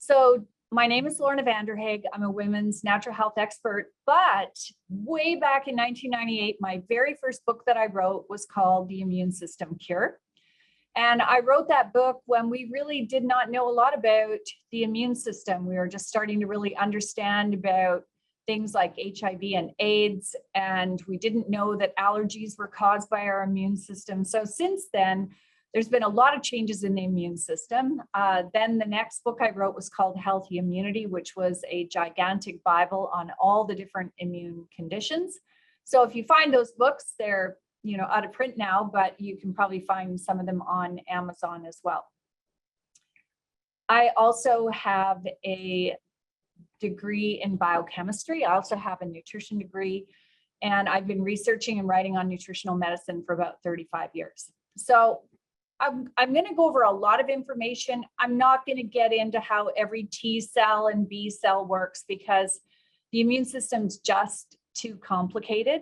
So my name is Lorna Vanderhaeghe. I'm a women's natural health expert, but way back in 1998, my very first book that I wrote was called The Immune System Cure. And I wrote that book when we really did not know a lot about the immune system. We were just starting to really understand about things like HIV and AIDS, and we didn't know that allergies were caused by our immune system. So since then, there's been a lot of changes in the immune system. Then the next book I wrote was called Healthy Immunity, which was a gigantic Bible on all the different immune conditions. So if you find those books, they're out of print now, but you can probably find some of them on Amazon as well. I also have a degree in biochemistry. I also have a nutrition degree, and I've been researching and writing on nutritional medicine for about 35 years. So I'm going to go over a lot of information. I'm not going to get into how every T cell and B cell works because the immune system's just too complicated.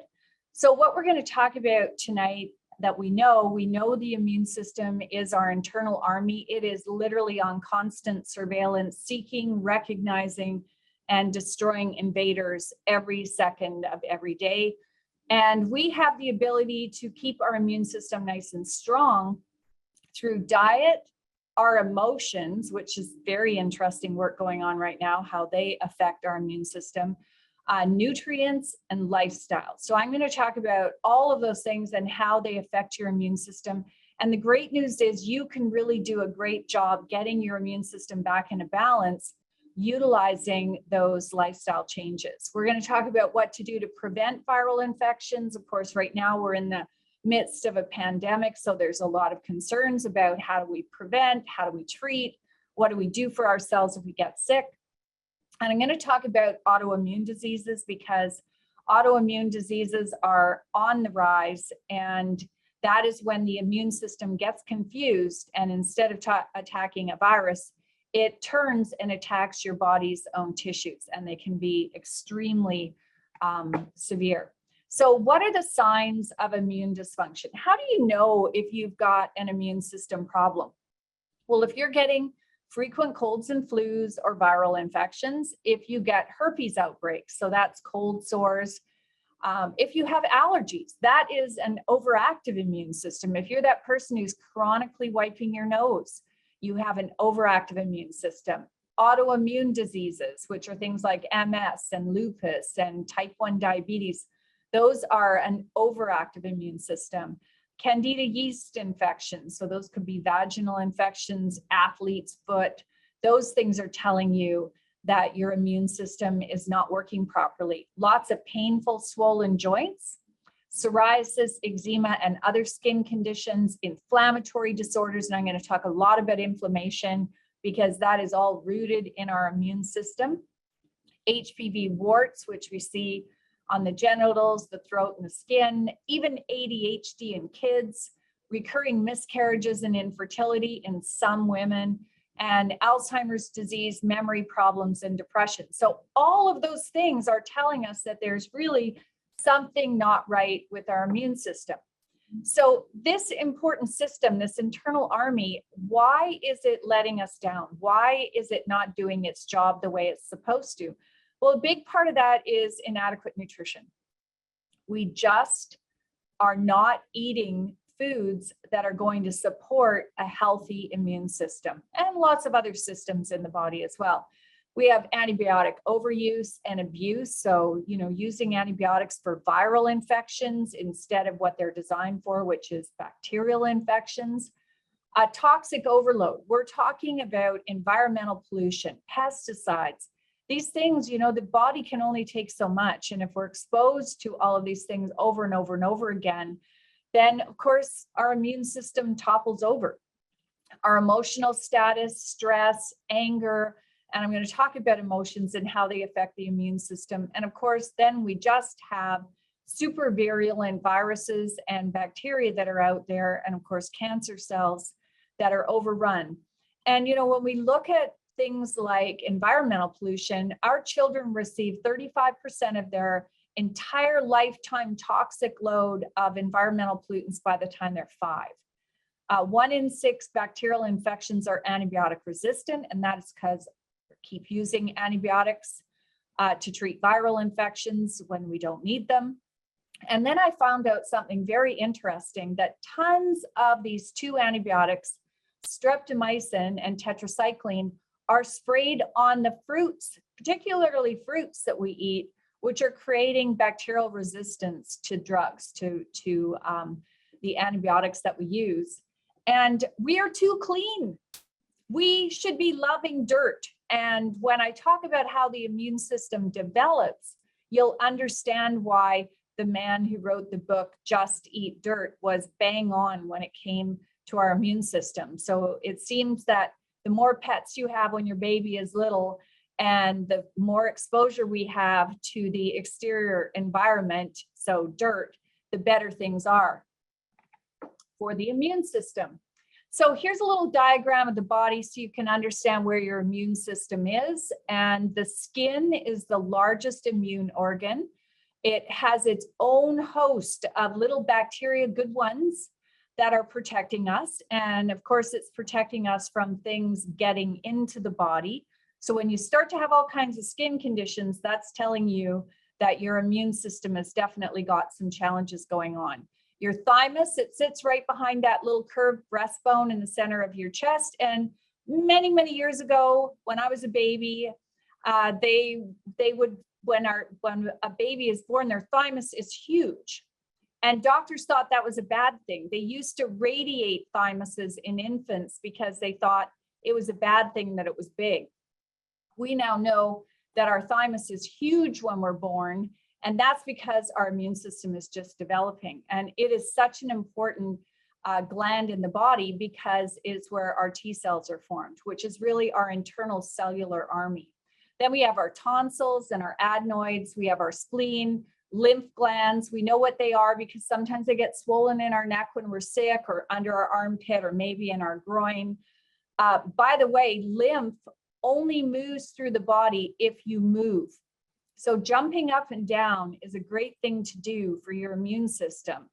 So what we're going to talk about tonight that we know the immune system is our internal army. It is literally on constant surveillance, seeking, recognizing, and destroying invaders every second of every day. And we have the ability to keep our immune system nice and strong through diet, our emotions, which is very interesting work going on right now, how they affect our immune system, nutrients, and lifestyle. So I'm going to talk about all of those things and how they affect your immune system. And the great news is you can really do a great job getting your immune system back into balance, utilizing those lifestyle changes. We're going to talk about what to do to prevent viral infections. Of course, right now we're in the midst of a pandemic, so there's a lot of concerns about how do we prevent, how do we treat, what do we do for ourselves if we get sick. And I'm going to talk about autoimmune diseases because autoimmune diseases are on the rise, and that is when the immune system gets confused, and instead of attacking a virus, it turns and attacks your body's own tissues, and they can be extremely severe. So what are the signs of immune dysfunction? How do you know if you've got an immune system problem? Well, if you're getting frequent colds and flus or viral infections, if you get herpes outbreaks, so that's cold sores, if you have allergies, that is an overactive immune system. If you're that person who's chronically wiping your nose, you have an overactive immune system. Autoimmune diseases, which are things like MS and lupus and type 1 diabetes, those are an overactive immune system. Candida yeast infections, so those could be vaginal infections, athlete's foot. Those things are telling you that your immune system is not working properly. Lots of painful, swollen joints, psoriasis, eczema, and other skin conditions, inflammatory disorders. And I'm going to talk a lot about inflammation because that is all rooted in our immune system. HPV warts, which we see on the genitals, the throat, and the skin, even ADHD in kids, recurring miscarriages and infertility in some women, and Alzheimer's disease, memory problems, and depression. So all of those things are telling us that there's really something not right with our immune system. So this important system, this internal army, why is it letting us down? Why is it not doing its job the way it's supposed to? Well, a big part of that is inadequate nutrition. We just are not eating foods that are going to support a healthy immune system and lots of other systems in the body as well. We have antibiotic overuse and abuse. So, using antibiotics for viral infections instead of what they're designed for, which is bacterial infections. Toxic overload. We're talking about environmental pollution, pesticides. These things, the body can only take so much. And if we're exposed to all of these things over and over and over again, then of course our immune system topples over. Our emotional status, stress, anger, and I'm going to talk about emotions and how they affect the immune system. And of course, then we just have super virulent viruses and bacteria that are out there. And of course, cancer cells that are overrun. And, when we look at things like environmental pollution, our children receive 35% of their entire lifetime toxic load of environmental pollutants by the time they're 5. 1 in 6 bacterial infections are antibiotic resistant, and that is because keep using antibiotics to treat viral infections when we don't need them. And then I found out something very interesting, that tons of these two antibiotics, streptomycin and tetracycline, are sprayed on the fruits, particularly fruits that we eat, which are creating bacterial resistance to drugs, to the antibiotics that we use. And we are too clean. We should be loving dirt. And when I talk about how the immune system develops, you'll understand why the man who wrote the book, Just Eat Dirt, was bang on when it came to our immune system. So it seems that the more pets you have when your baby is little, and the more exposure we have to the exterior environment, so dirt, the better things are for the immune system. So here's a little diagram of the body so you can understand where your immune system is. And the skin is the largest immune organ. It has its own host of little bacteria, good ones, that are protecting us. And of course, it's protecting us from things getting into the body. So when you start to have all kinds of skin conditions, that's telling you that your immune system has definitely got some challenges going on. Your thymus, it sits right behind that little curved breastbone in the center of your chest. And many, many years ago, when I was a baby, they would, when a baby is born, their thymus is huge. And doctors thought that was a bad thing. They used to radiate thymuses in infants because they thought it was a bad thing that it was big. We now know that our thymus is huge when we're born, and that's because our immune system is just developing. And it is such an important gland in the body because it's where our T cells are formed, which is really our internal cellular army. Then we have our tonsils and our adenoids. We have our spleen, lymph glands. We know what they are because sometimes they get swollen in our neck when we're sick, or under our armpit, or maybe in our groin. By the way, lymph only moves through the body if you move. So jumping up and down is a great thing to do for your immune system.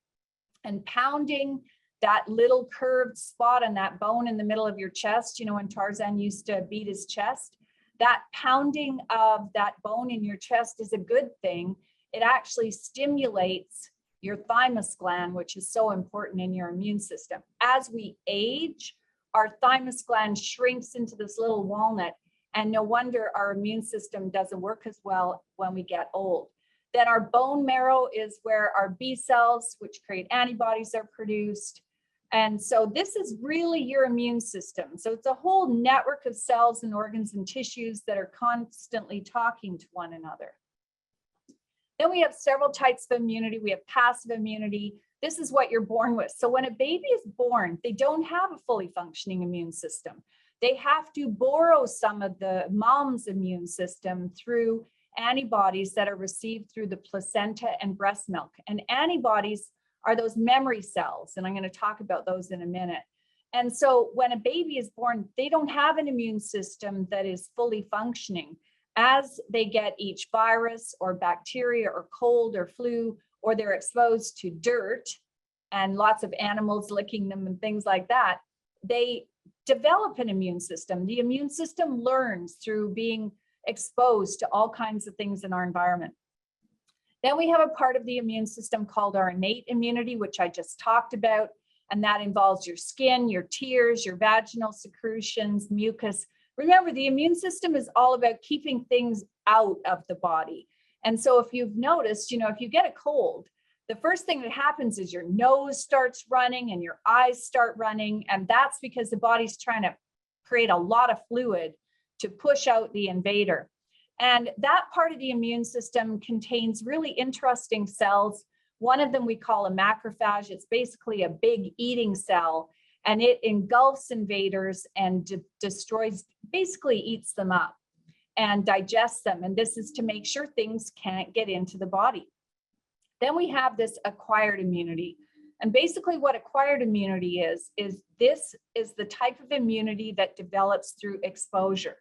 And pounding that little curved spot on that bone in the middle of your chest, you know, when Tarzan used to beat his chest, that pounding of that bone in your chest is a good thing. It actually stimulates your thymus gland, which is so important in your immune system. As we age, our thymus gland shrinks into this little walnut, and no wonder our immune system doesn't work as well when we get old. Then our bone marrow is where our B cells, which create antibodies, are produced. And so this is really your immune system. So it's a whole network of cells and organs and tissues that are constantly talking to one another. Then we have several types of immunity. We have passive immunity. This is what you're born with. So when a baby is born, they don't have a fully functioning immune system. They have to borrow some of the mom's immune system through antibodies that are received through the placenta and breast milk. And antibodies are those memory cells, and I'm going to talk about those in a minute. And so when a baby is born, they don't have an immune system that is fully functioning. As they get each virus or bacteria or cold or flu, or they're exposed to dirt and lots of animals licking them and things like that, they develop an immune system. The immune system learns through being exposed to all kinds of things in our environment. Then we have a part of the immune system called our innate immunity, which I just talked about, and that involves your skin, your tears, your vaginal secretions, mucus. Remember, the immune system is all about keeping things out of the body. And so if you've noticed, you know, if you get a cold, the first thing that happens is your nose starts running and your eyes start running. And that's because the body's trying to create a lot of fluid to push out the invader. And that part of the immune system contains really interesting cells. One of them we call a macrophage. It's basically a big eating cell, and it engulfs invaders and destroys, basically eats them up and digests them. And this is to make sure things can't get into the body. Then we have this acquired immunity. And basically what acquired immunity is this is the type of immunity that develops through exposure.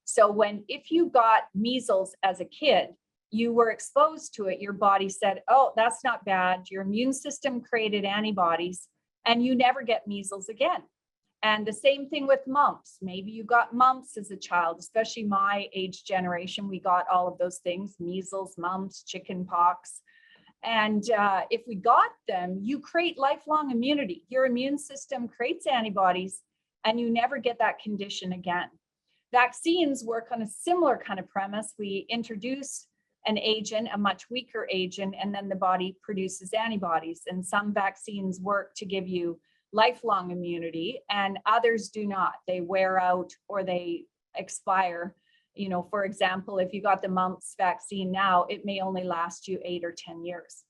So if you got measles as a kid, you were exposed to it, your body said, oh, that's not bad. Your immune system created antibodies and you never get measles again. And the same thing with mumps. Maybe you got mumps as a child, especially my age generation. We got all of those things, measles, mumps, chicken pox. And if we got them, you create lifelong immunity. Your immune system creates antibodies and you never get that condition again. Vaccines work on a similar kind of premise. We introduce an agent, a much weaker agent, and then the body produces antibodies. And some vaccines work to give you lifelong immunity and others do not. They wear out or they expire. You know, for example, if you got the mumps vaccine now, it may only last you 8 or 10 years.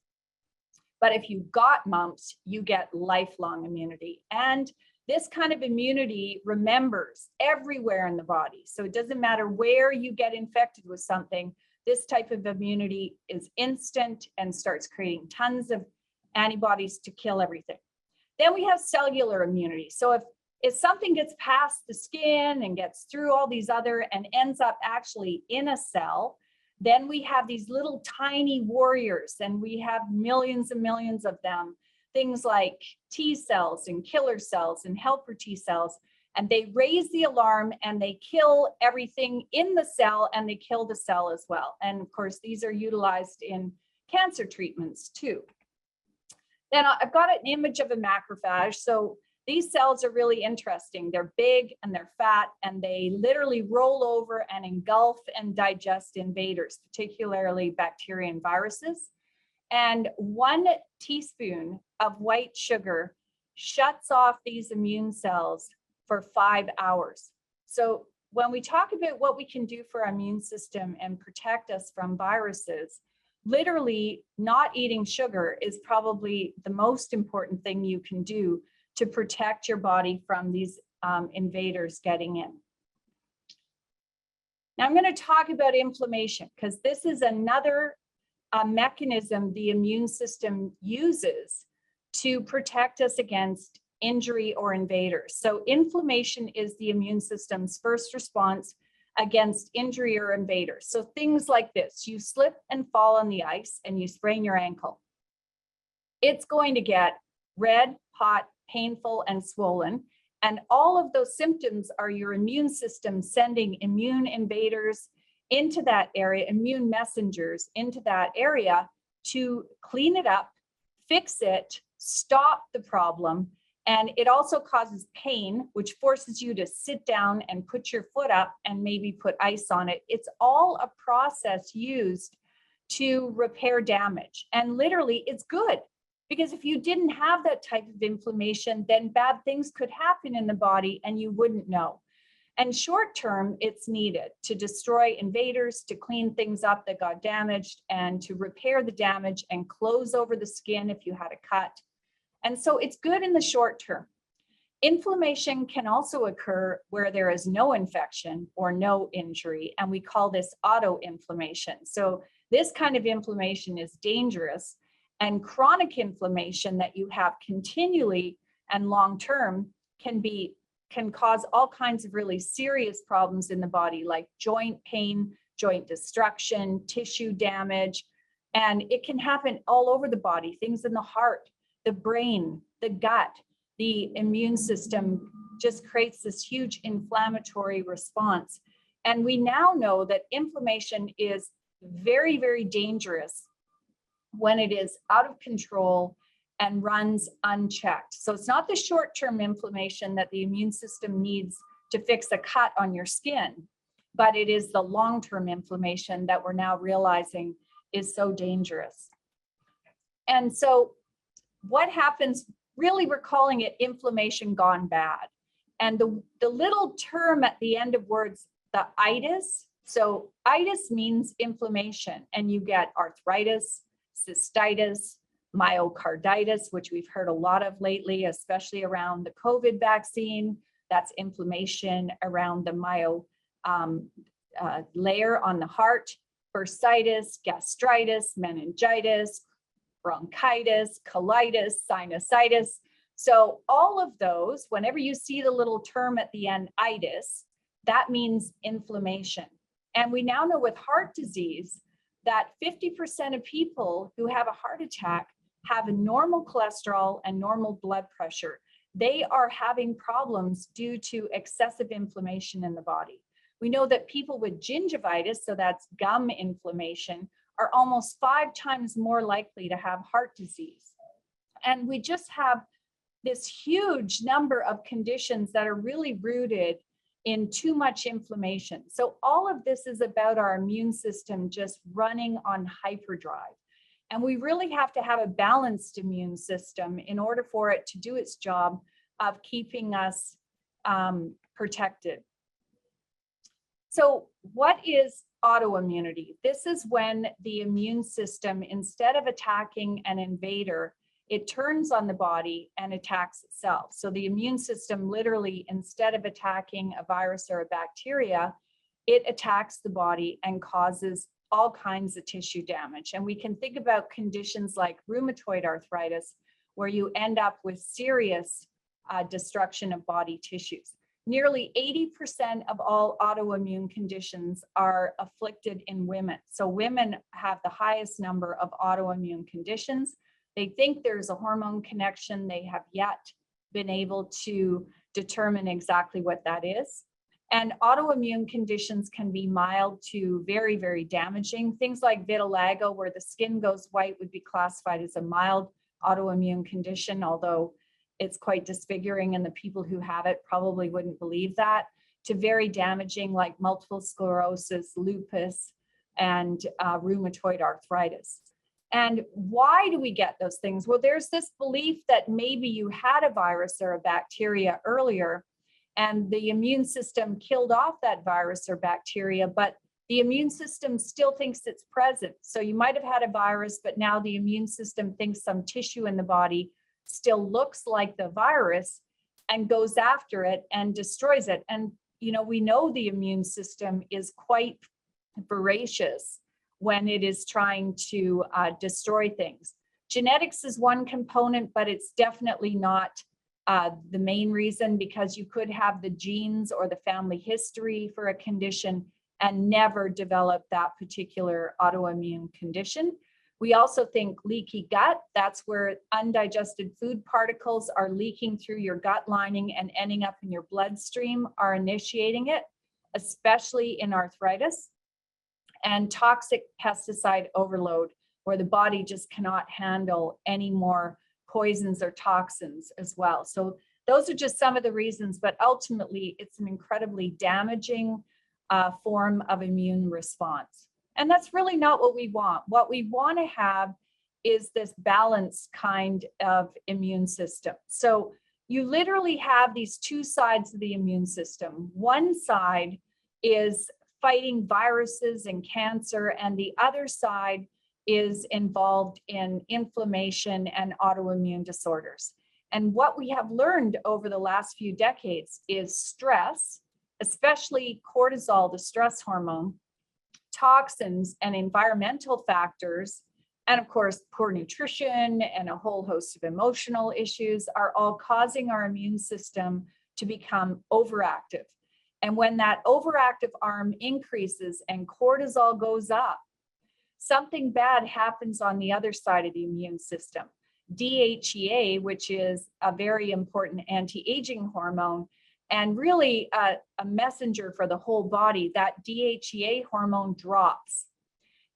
But if you got mumps, you get lifelong immunity. And this kind of immunity remembers everywhere in the body. So it doesn't matter where you get infected with something, this type of immunity is instant and starts creating tons of antibodies to kill everything. Then we have cellular immunity. So if something gets past the skin and gets through all these other and ends up actually in a cell, then we have these little tiny warriors and we have millions and millions of them. Things like T cells and killer cells and helper T cells, and they raise the alarm and they kill everything in the cell and they kill the cell as well. And of course, these are utilized in cancer treatments too. Then I've got an image of a macrophage. So these cells are really interesting. They're big and they're fat and they literally roll over and engulf and digest invaders, particularly bacteria and viruses. And 1 teaspoon of white sugar shuts off these immune cells for 5 hours. So when we talk about what we can do for our immune system and protect us from viruses, literally not eating sugar is probably the most important thing you can do to protect your body from these invaders getting in. Now I'm going to talk about inflammation because this is another mechanism the immune system uses to protect us against injury or invaders. So inflammation is the immune system's first response against injury or invaders. So things like this, you slip and fall on the ice and you sprain your ankle. It's going to get red, hot, painful, and swollen. And all of those symptoms are your immune system sending immune invaders into that area, immune messengers into that area to clean it up, fix it, stop the problem. And it also causes pain, which forces you to sit down and put your foot up and maybe put ice on it. It's all a process used to repair damage. And literally, it's good. Because if you didn't have that type of inflammation, then bad things could happen in the body and you wouldn't know. And short term, it's needed to destroy invaders, to clean things up that got damaged, and to repair the damage and close over the skin if you had a cut. And so it's good in the short term. Inflammation can also occur where there is no infection or no injury, and we call this autoinflammation. So this kind of inflammation is dangerous, and chronic inflammation that you have continually and long-term can cause all kinds of really serious problems in the body, like joint pain, joint destruction, tissue damage, and it can happen all over the body, things in the heart, the brain, the gut. The immune system just creates this huge inflammatory response. And we now know that inflammation is very, very dangerous when it is out of control and runs unchecked. So it's not the short-term inflammation that the immune system needs to fix a cut on your skin, but it is the long-term inflammation that we're now realizing is so dangerous. And so what happens, really we're calling it inflammation gone bad. And the little term at the end of words, the itis, so itis means inflammation, and you get arthritis, cystitis, myocarditis, which we've heard a lot of lately, especially around the COVID vaccine. That's inflammation around the layer on the heart, bursitis, gastritis, meningitis, bronchitis, colitis, sinusitis. So all of those, whenever you see the little term at the end, itis, that means inflammation. And we now know with heart disease that 50% of people who have a heart attack have a normal cholesterol and normal blood pressure. they are having problems due to excessive inflammation in the body. We know that people with gingivitis, so that's gum inflammation, are almost 5 times more likely to have heart disease. And we just have this huge number of conditions that are really rooted in too much inflammation. So all of this is about our immune system just running on hyperdrive. And we really have to have a balanced immune system in order for it to do its job of keeping us protected. So what is autoimmunity? This is when the immune system, instead of attacking an invader, it turns on the body and attacks itself. So the immune system literally, instead of attacking a virus or a bacteria, it attacks the body and causes all kinds of tissue damage. And we can think about conditions like rheumatoid arthritis, where you end up with serious destruction of body tissues. Nearly 80% of all autoimmune conditions are afflicted in women. So women have the highest number of autoimmune conditions. They think there's a hormone connection. They have yet been able to determine exactly what that is. And autoimmune conditions can be mild to very, very damaging. Things like vitiligo, where the skin goes white, would be classified as a mild autoimmune condition, although it's quite disfiguring and the people who have it probably wouldn't believe that, to very damaging like multiple sclerosis, lupus, and rheumatoid arthritis. And why do we get those things? Well, there's this belief that maybe you had a virus or a bacteria earlier, and the immune system killed off that virus or bacteria, but the immune system still thinks it's present. So you might have had a virus, but now the immune system thinks some tissue in the body still looks like the virus and goes after it and destroys it. And, you know, we know the immune system is quite voracious when it is trying to destroy things. Genetics is one component, but it's definitely not the main reason, because you could have the genes or the family history for a condition and never develop that particular autoimmune condition. We also think leaky gut. That's where undigested food particles are leaking through your gut lining and ending up in your bloodstream are initiating it, especially in arthritis. And toxic pesticide overload, where the body just cannot handle any more poisons or toxins as well. So those are just some of the reasons, but ultimately it's an incredibly damaging form of immune response. And that's really not what we want. What we want to have is this balanced kind of immune system. So you literally have these two sides of the immune system. One side is fighting viruses and cancer, and the other side is involved in inflammation and autoimmune disorders. And what we have learned over the last few decades is stress, especially cortisol, the stress hormone, toxins and environmental factors, and of course, poor nutrition and a whole host of emotional issues are all causing our immune system to become overactive. And when that overactive arm increases and cortisol goes up, something bad happens on the other side of the immune system. DHEA, which is a very important anti-aging hormone and really a messenger for the whole body, that DHEA hormone drops.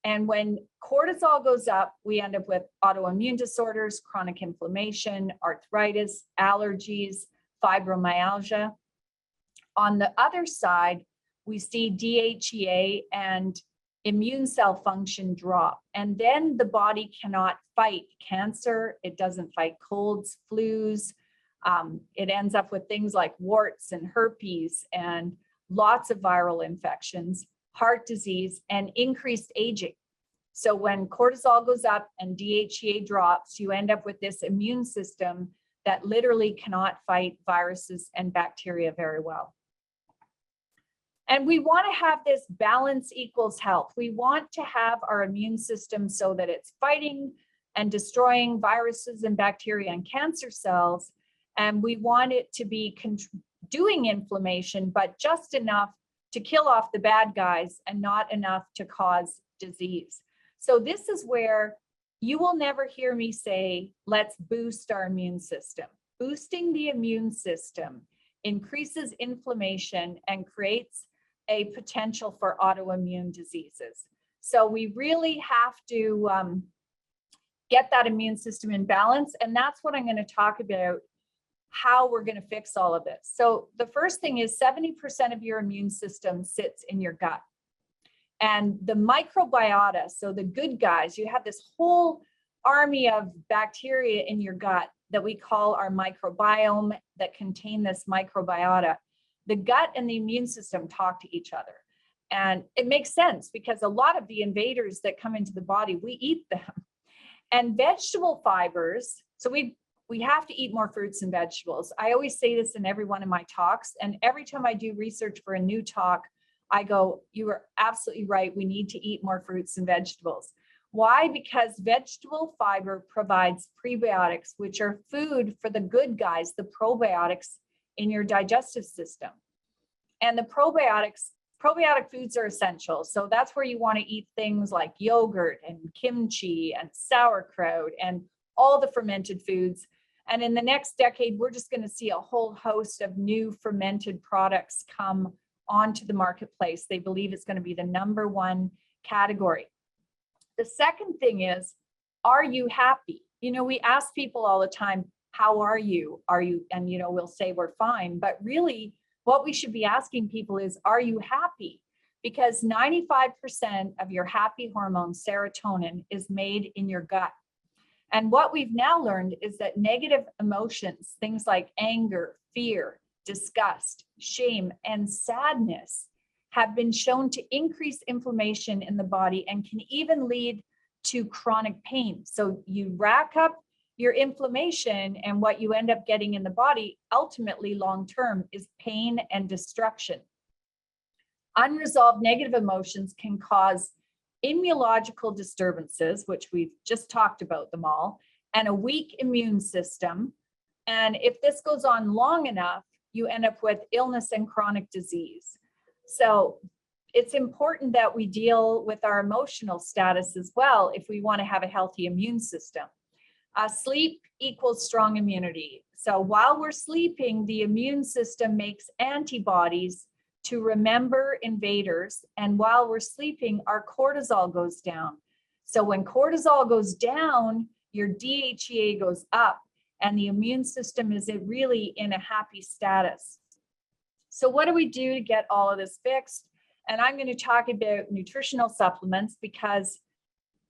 And when cortisol goes up, we end up with autoimmune disorders, chronic inflammation, arthritis, allergies, fibromyalgia. On the other side, we see DHEA and immune cell function drop. And then the body cannot fight cancer. It doesn't fight colds, flus. It ends up with things like warts and herpes and lots of viral infections, heart disease, and increased aging. So when cortisol goes up and DHEA drops, you end up with this immune system that literally cannot fight viruses and bacteria very well. And we want to have this balance equals health. We want to have our immune system so that it's fighting and destroying viruses and bacteria and cancer cells. And we want it to be doing inflammation, but just enough to kill off the bad guys and not enough to cause disease. So this is where you will never hear me say, let's boost our immune system. boosting the immune system increases inflammation and creates a potential for autoimmune diseases. So we really have to get that immune system in balance. And that's what I'm going to talk about, how we're going to fix all of this. So the first thing is 70% of your immune system sits in your gut. And the microbiota, so the good guys, you have this whole army of bacteria in your gut that we call our microbiome that contain this microbiota. The gut and the immune system talk to each other. And it makes sense because a lot of the invaders that come into the body, we eat them. And vegetable fibers, so we have to eat more fruits and vegetables. I always say this in every one of my talks, and every time I do research for a new talk, I go, you are absolutely right, we need to eat more fruits and vegetables. Why? Because vegetable fiber provides prebiotics, which are food for the good guys, the probiotics in your digestive system. And the probiotic foods are essential. So that's where you want to eat things like yogurt and kimchi and sauerkraut and all the fermented foods. And in the next decade, we're just going to see a whole host of new fermented products come onto the marketplace. They believe it's going to be the #1 category. The second thing is, are you happy? You know, we ask people all the time, how are you? Are you? And, you know, we'll say we're fine. But really, what we should be asking people is, are you happy? Because 95% of your happy hormone, serotonin, is made in your gut. And what we've now learned is that negative emotions, things like anger, fear, disgust, shame, and sadness, have been shown to increase inflammation in the body and can even lead to chronic pain. So you rack up your inflammation, and what you end up getting in the body, ultimately long-term, is pain and destruction. Unresolved negative emotions can cause immunological disturbances, which we've just talked about them all, and a weak immune system. And if this goes on long enough, you end up with illness and chronic disease. So it's important that we deal with our emotional status as well if we want to have a healthy immune system. Sleep equals strong immunity. So while we're sleeping, the immune system makes antibodies to remember invaders. And while we're sleeping, our cortisol goes down. So when cortisol goes down, your DHEA goes up, and the immune system is really in a happy status. So what do we do to get all of this fixed? And I'm going to talk about nutritional supplements, because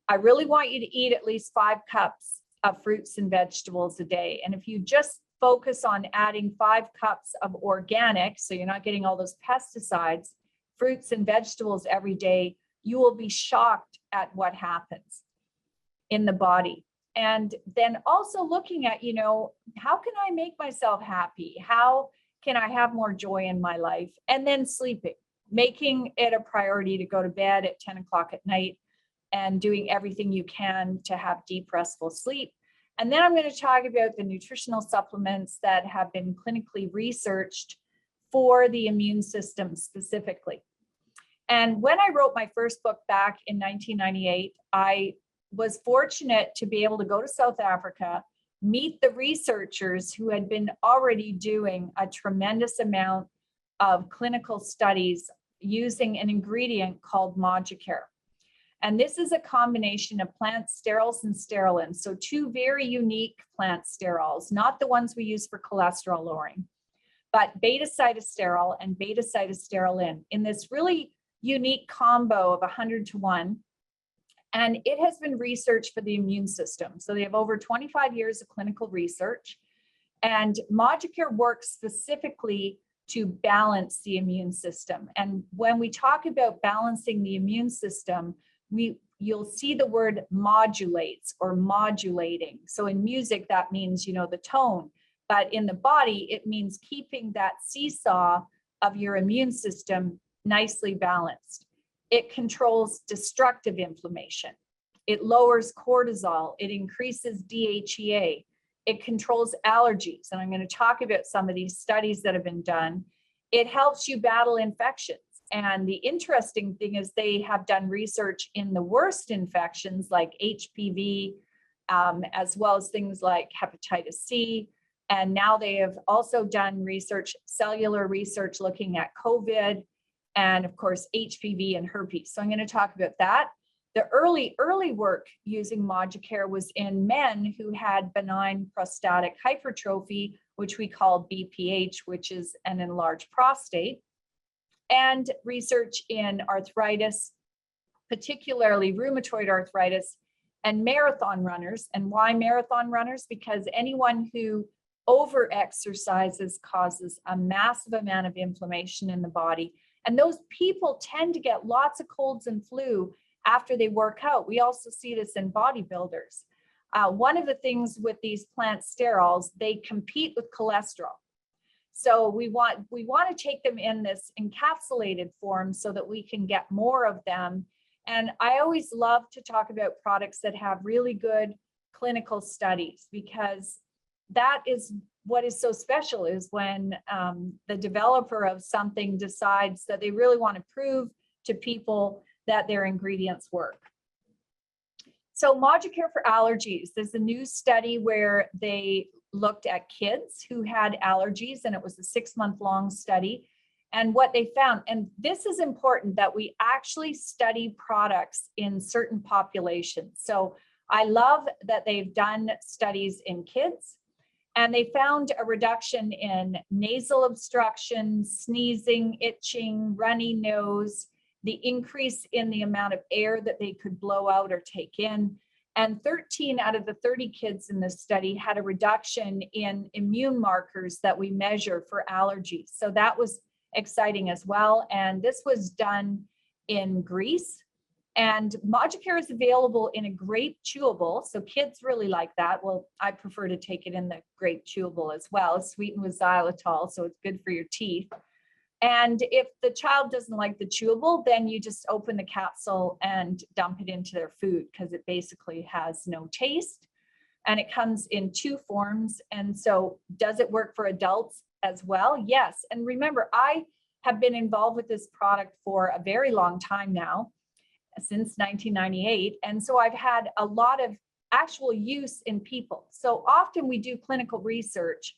I really want you to eat at least 5 cups of fruits and vegetables a day. And if you just focus on adding 5 cups of organic, so you're not getting all those pesticides, fruits and vegetables every day, you will be shocked at what happens in the body. And then also looking at, you know, how can I make myself happy? How can I have more joy in my life? And then sleeping, making it a priority to go to bed at 10 o'clock at night and doing everything you can to have deep, restful sleep. And then I'm going to talk about the nutritional supplements that have been clinically researched for the immune system specifically. And when I wrote my first book back in 1998, I was fortunate to be able to go to South Africa, meet the researchers who had been already doing a tremendous amount of clinical studies using an ingredient called Moducare. And this is a combination of plant sterols and sterolins. So 2 very unique plant sterols, not the ones we use for cholesterol lowering, but beta-cytosterol and beta-cytosterolin in this really unique combo of 100-to-1. And it has been researched for the immune system. So they have over 25 years of clinical research. And Moducare works specifically to balance the immune system. And when we talk about balancing the immune system, you'll see the word modulates or modulating. So in music, that means, you know, the tone, but in the body, it means keeping that seesaw of your immune system nicely balanced. It controls destructive inflammation. It lowers cortisol. It increases DHEA. It controls allergies. And I'm going to talk about some of these studies that have been done. It helps you battle infections. And the interesting thing is they have done research in the worst infections like HPV, as well as things like hepatitis C, And now they have also done research, cellular research, looking at COVID and of course, HPV and herpes. So I'm going to talk about that. The early work using Moducare was in men who had benign prostatic hypertrophy, which we call BPH, which is an enlarged prostate, and research in arthritis, particularly rheumatoid arthritis, and marathon runners. And why marathon runners? Because anyone who over exercises causes a massive amount of inflammation in the body. And those people tend to get lots of colds and flu after they work out. We also see this in bodybuilders. One of the things with these plant sterols, they compete with cholesterol. So we want to take them in this encapsulated form so that we can get more of them. And I always love to talk about products that have really good clinical studies, because that is what is so special, is when the developer of something decides that they really want to prove to people that their ingredients work. So Moducare for allergies, there's a new study where they looked at kids who had allergies, and it was a 6-month-long study. And what they found, and this is important, that we actually study products in certain populations. So I love that they've done studies in kids, and they found a reduction in nasal obstruction, sneezing, itching, runny nose, the increase in the amount of air that they could blow out or take in. And 13 out of the 30 kids in this study had a reduction in immune markers that we measure for allergies. So that was exciting as well. And this was done in Greece. And Moducare is available in a grape chewable. So kids really like that. Well, I prefer to take it in the grape chewable as well. It's sweetened with xylitol, so it's good for your teeth. And if the child doesn't like the chewable, then you just open the capsule and dump it into their food, because it basically has no taste. And it comes in 2 forms. And so does it work for adults as well? Yes. And remember, I have been involved with this product for a very long time now, since 1998. And so I've had a lot of actual use in people. So often we do clinical research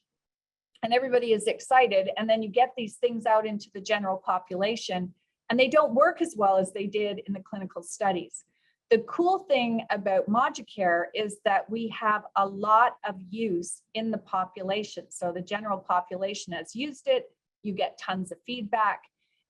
and everybody is excited, and then you get these things out into the general population and they don't work as well as they did in the clinical studies. The cool thing about Moducare is that we have a lot of use in the population. So the general population has used it, you get tons of feedback.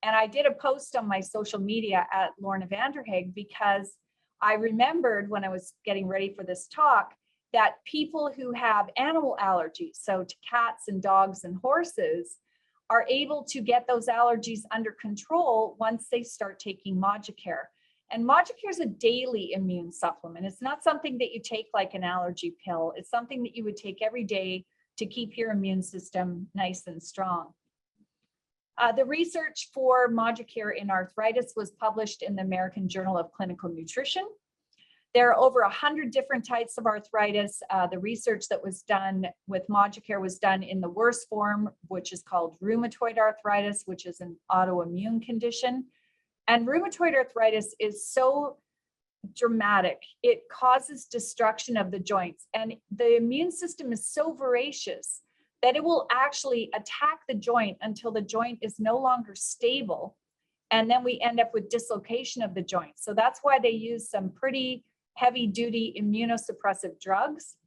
And I did a post on my social media at Lorna Vanderhaeghe, because I remembered when I was getting ready for this talk that people who have animal allergies, so to cats and dogs and horses, are able to get those allergies under control once they start taking Moducare. And Moducare is a daily immune supplement. It's not something that you take like an allergy pill. It's something that you would take every day to keep your immune system nice and strong. The research for Moducare in arthritis was published in the American Journal of Clinical Nutrition. There are over 100 different types of arthritis. The research that was done with Moducare was done in the worst form, which is called rheumatoid arthritis, which is an autoimmune condition. And rheumatoid arthritis is so dramatic. It causes destruction of the joints. And the immune system is so voracious that it will actually attack the joint until the joint is no longer stable. And then we end up with dislocation of the joint. So that's why they use some pretty heavy duty immunosuppressive drugs.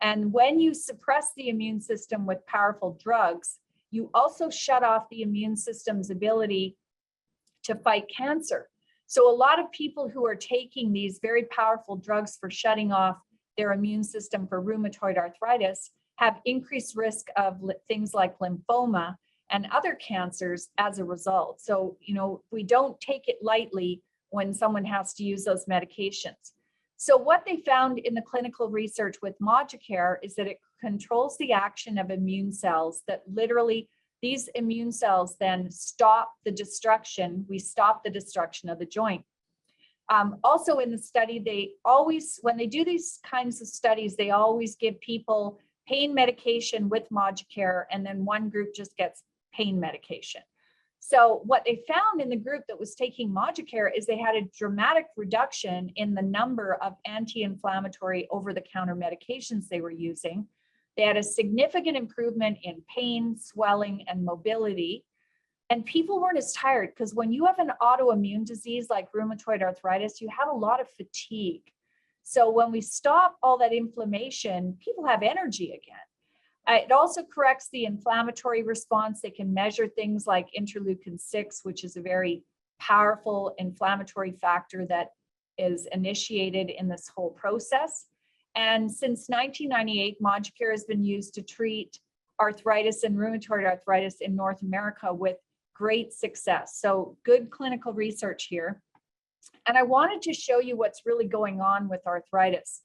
And when you suppress the immune system with powerful drugs, you also shut off the immune system's ability to fight cancer. So a lot of people who are taking these very powerful drugs for shutting off their immune system for rheumatoid arthritis have increased risk of things like lymphoma and other cancers as a result. So, we don't take it lightly when someone has to use those medications. So what they found in the clinical research with Moducare is that it controls the action of immune cells, that literally these immune cells then stop the destruction. We stop the destruction of the joint. Also in the study, when they do these kinds of studies, they always give people pain medication with Moducare, and then one group just gets pain medication. So what they found in the group that was taking Moducare is they had a dramatic reduction in the number of anti-inflammatory over-the-counter medications they were using. They had a significant improvement in pain, swelling, and mobility. And people weren't as tired, because when you have an autoimmune disease like rheumatoid arthritis, you have a lot of fatigue. So when we stop all that inflammation, people have energy again. It also corrects the inflammatory response. They can measure things like interleukin-6, which is a very powerful inflammatory factor that is initiated in this whole process. And since 1998, Moducare has been used to treat arthritis and rheumatoid arthritis in North America with great success. So good clinical research here. And I wanted to show you what's really going on with arthritis.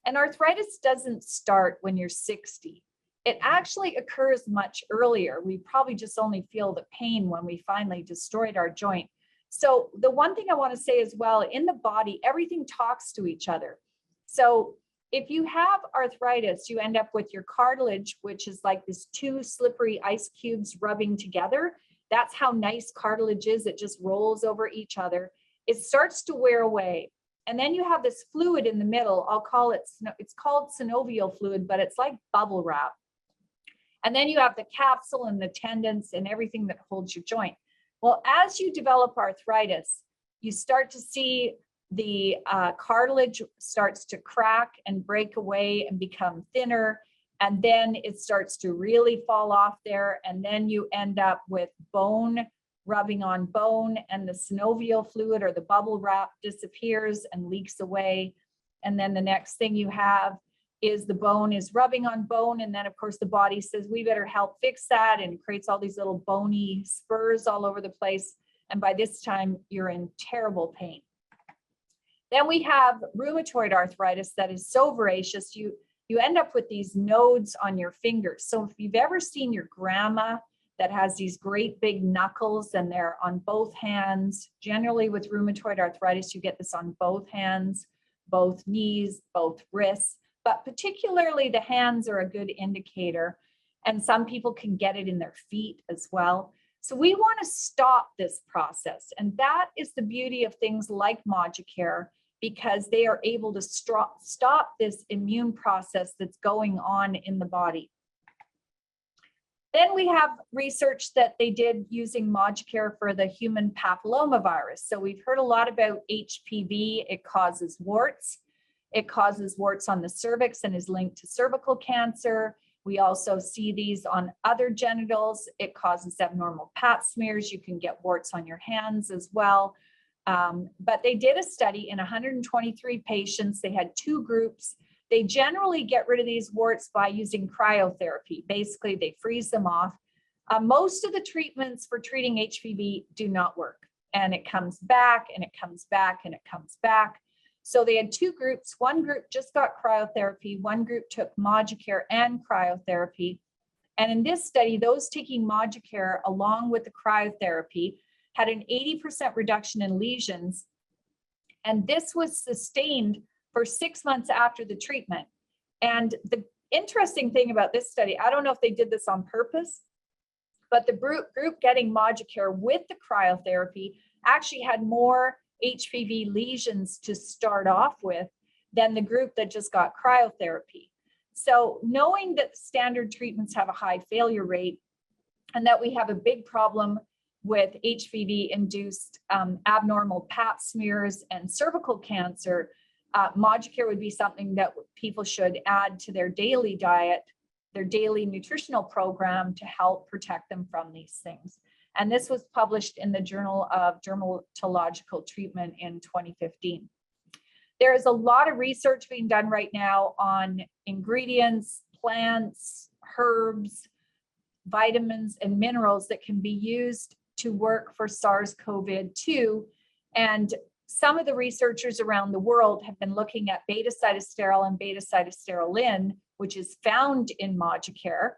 And arthritis doesn't start when you're 60. It actually occurs much earlier. We probably just only feel the pain when we finally destroyed our joint. So the one thing I want to say as well, in the body, everything talks to each other. So if you have arthritis, you end up with your cartilage, which is like this two slippery ice cubes rubbing together. That's how nice cartilage is. It just rolls over each other. It starts to wear away. And then you have this fluid in the middle. I'll call it, it's called synovial fluid, but it's like bubble wrap. And then you have the capsule and the tendons and everything that holds your joint. Well, as you develop arthritis, you start to see the cartilage starts to crack and break away and become thinner. And then it starts to really fall off there. And then you end up with bone rubbing on bone, and the synovial fluid or the bubble wrap disappears and leaks away. And then the next thing you have is the bone is rubbing on bone. And then of course the body says, we better help fix that, and creates all these little bony spurs all over the place. And by this time you're in terrible pain. Then we have rheumatoid arthritis that is so voracious, you end up with these nodes on your fingers. So if you've ever seen your grandma that has these great big knuckles and they're on both hands, generally with rheumatoid arthritis, you get this on both hands, both knees, both wrists, but particularly the hands are a good indicator. And some people can get it in their feet as well. So we want to stop this process. And that is the beauty of things like Moducare, because they are able to stop this immune process that's going on in the body. Then we have research that they did using Moducare for the human papillomavirus. So we've heard a lot about HPV. It causes warts. It causes warts on the cervix and is linked to cervical cancer. We also see these on other genitals. It causes abnormal pap smears. You can get warts on your hands as well. But they did a study in 123 patients. They had two groups. They generally get rid of these warts by using cryotherapy. Basically, they freeze them off. Most of the treatments for treating HPV do not work. And it comes back and it comes back and it comes back. So they had two groups. One group just got cryotherapy. One group took Moducare and cryotherapy. And in this study, those taking Moducare along with the cryotherapy had an 80% reduction in lesions. And this was sustained for 6 months after the treatment. And the interesting thing about this study, I don't know if they did this on purpose, but the group getting Moducare with the cryotherapy actually had more HPV lesions to start off with than the group that just got cryotherapy. So knowing that standard treatments have a high failure rate and that we have a big problem with HPV-induced abnormal pap smears and cervical cancer, Moducare would be something that people should add to their daily diet, their daily nutritional program to help protect them from these things. And this was published in the Journal of Dermatological Treatment in 2015. There is a lot of research being done right now on ingredients, plants, herbs, vitamins, and minerals that can be used to work for SARS-CoV-2. And some of the researchers around the world have been looking at beta-cytosterol and beta-cytosterolin, which is found in Moducare,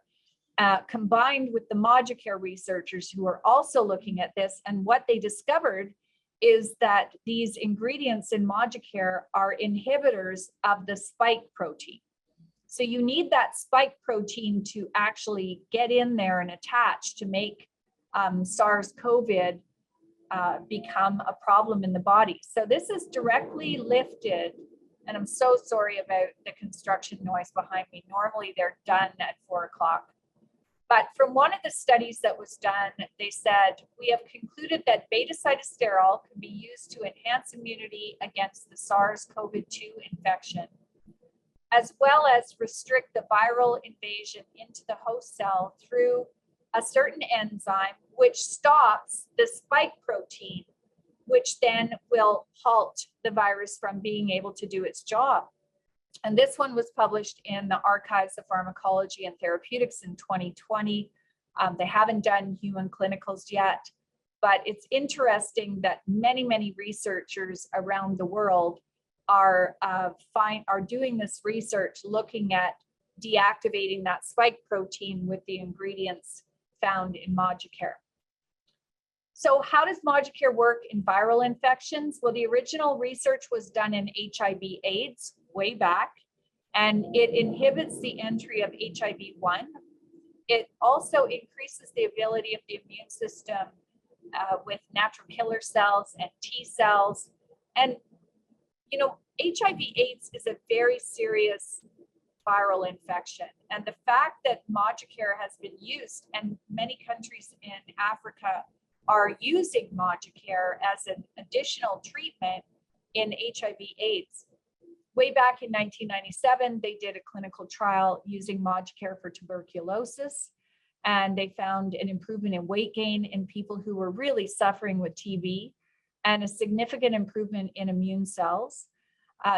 combined with the Moducare researchers who are also looking at this. And what they discovered is that these ingredients in Moducare are inhibitors of the spike protein. So you need that spike protein to actually get in there and attach to make SARS-CoV become a problem in the body. So this is directly lifted And I'm so sorry about the construction noise behind me. Normally they're done at 4 o'clock. But from one of the studies that was done, they said, we have concluded that beta-cytosterol can be used to enhance immunity against the SARS-CoV-2 infection, as well as restrict the viral invasion into the host cell through a certain enzyme, which stops the spike protein, which then will halt the virus from being able to do its job. And this one was published in the Archives of Pharmacology and Therapeutics in 2020. They haven't done human clinicals yet, but it's interesting that many researchers around the world are doing this research looking at deactivating that spike protein with the ingredients found in Moducare. So how does Moducare work in viral infections? Well, the original research was done in HIV/AIDS way back, and it inhibits the entry of HIV-1. It also increases the ability of the immune system with natural killer cells and T cells. And, you know, HIV/AIDS is a very serious viral infection. And the fact that Moducare has been used, and many countries in Africa are using Moducare as an additional treatment in HIV/AIDS. Way back in 1997, they did a clinical trial using Moducare for tuberculosis, and they found an improvement in weight gain in people who were really suffering with TB and a significant improvement in immune cells.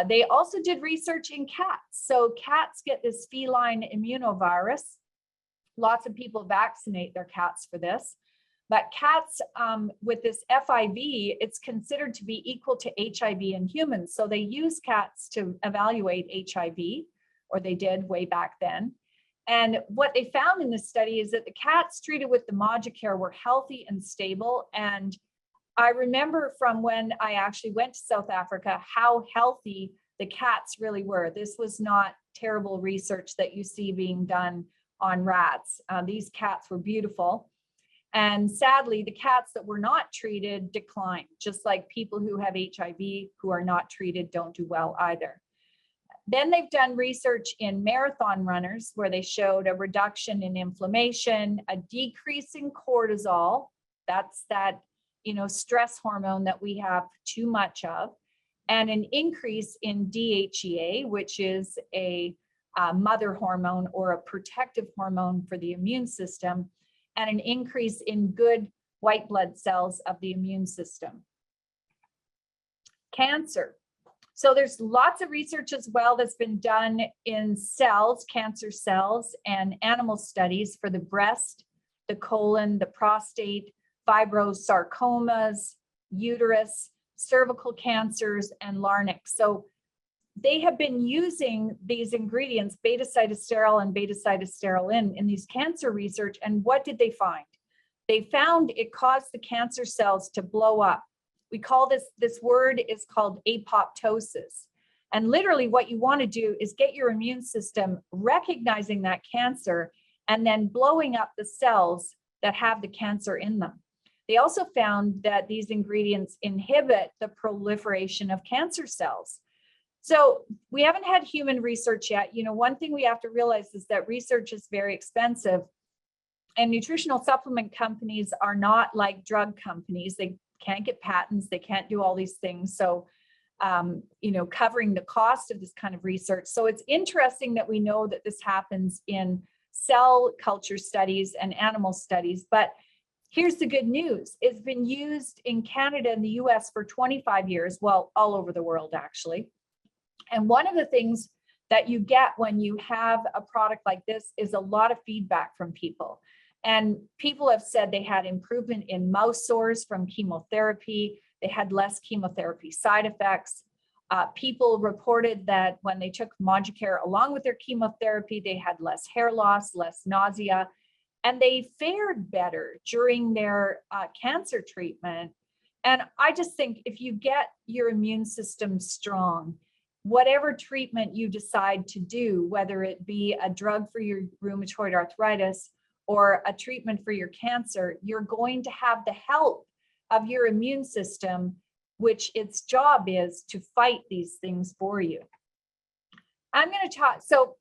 They also did research in cats. So cats get this feline immunovirus. Lots of people vaccinate their cats for this. But cats with this FIV, it's considered to be equal to HIV in humans. So they use cats to evaluate HIV, or they did way back then. And what they found in this study is that the cats treated with the Moducare were healthy and stable. And I remember from when I actually went to South Africa, how healthy the cats really were. This was not terrible research that you see being done on rats. These cats were beautiful. And sadly, the cats that were not treated declined, just like people who have HIV who are not treated don't do well either. Then they've done research in marathon runners where they showed a reduction in inflammation, a decrease in cortisol. That's that, you know, stress hormone that we have too much of, and an increase in DHEA, which is a mother hormone or a protective hormone for the immune system, and an increase in good white blood cells of the immune system. Cancer. So there's lots of research as well that's been done in cells, cancer cells, and animal studies for the breast, the colon, the prostate, fibrosarcomas, uterus, cervical cancers, and larynx. So they have been using these ingredients, beta-cytosterol and beta-cytosterolin, in these cancer research. And what did they find? They found it caused the cancer cells to blow up. We call this word is called apoptosis. And literally what you want to do is get your immune system recognizing that cancer and then blowing up the cells that have the cancer in them. They also found that these ingredients inhibit the proliferation of cancer cells. So we haven't had human research yet. You know, one thing we have to realize is that research is very expensive, and nutritional supplement companies are not like drug companies. They can't get patents, they can't do all these things. So, you know, covering the cost of this kind of research. So it's interesting that we know that this happens in cell culture studies and animal studies, but here's the good news. It's been used in Canada and the US for 25 years, well, all over the world actually. And one of the things that you get when you have a product like this is a lot of feedback from people. And people have said they had improvement in mouse sores from chemotherapy. They had less chemotherapy side effects. People reported that when they took Moducare along with their chemotherapy, they had less hair loss, less nausea, and they fared better during their cancer treatment. And I just think if you get your immune system strong, whatever treatment you decide to do, whether it be a drug for your rheumatoid arthritis or a treatment for your cancer, you're going to have the help of your immune system, which its job is to fight these things for you. I'm going to talk. So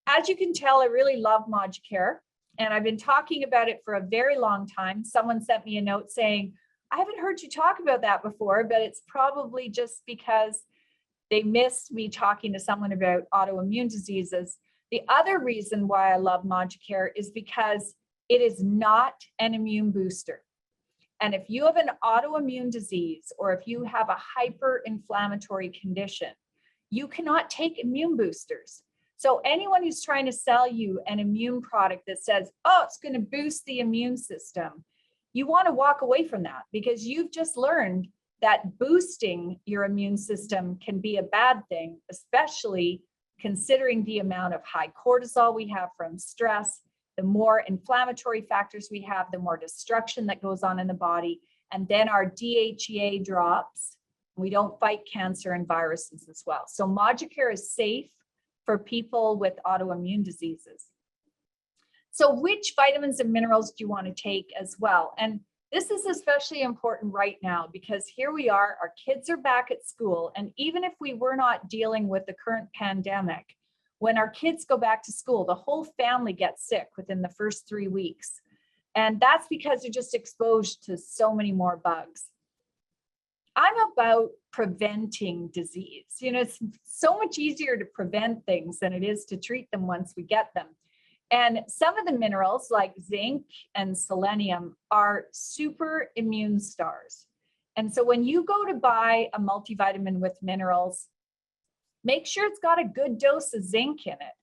as you can tell, I really love Moducare, and I've been talking about it for a very long time. Someone sent me a note saying, I haven't heard you talk about that before, but it's probably just because they missed me talking to someone about autoimmune diseases. The other reason why I love Moducare is because it is not an immune booster. And if you have an autoimmune disease, or if you have a hyperinflammatory condition, you cannot take immune boosters. So anyone who's trying to sell you an immune product that says, oh, it's going to boost the immune system, you want to walk away from that, because you've just learned that boosting your immune system can be a bad thing, especially considering the amount of high cortisol we have from stress. The more inflammatory factors we have, the more destruction that goes on in the body. And then our DHEA drops. We don't fight cancer and viruses as well. So Moducare is safe for people with autoimmune diseases. So which vitamins and minerals do you want to take as well? And this is especially important right now, because here we are, our kids are back at school. And even if we were not dealing with the current pandemic, when our kids go back to school, the whole family gets sick within the first 3 weeks. And that's because they're just exposed to so many more bugs. I'm about preventing disease. You know, it's so much easier to prevent things than it is to treat them once we get them. And some of the minerals like zinc and selenium are super immune stars. And so when you go to buy a multivitamin with minerals, make sure it's got a good dose of zinc in it.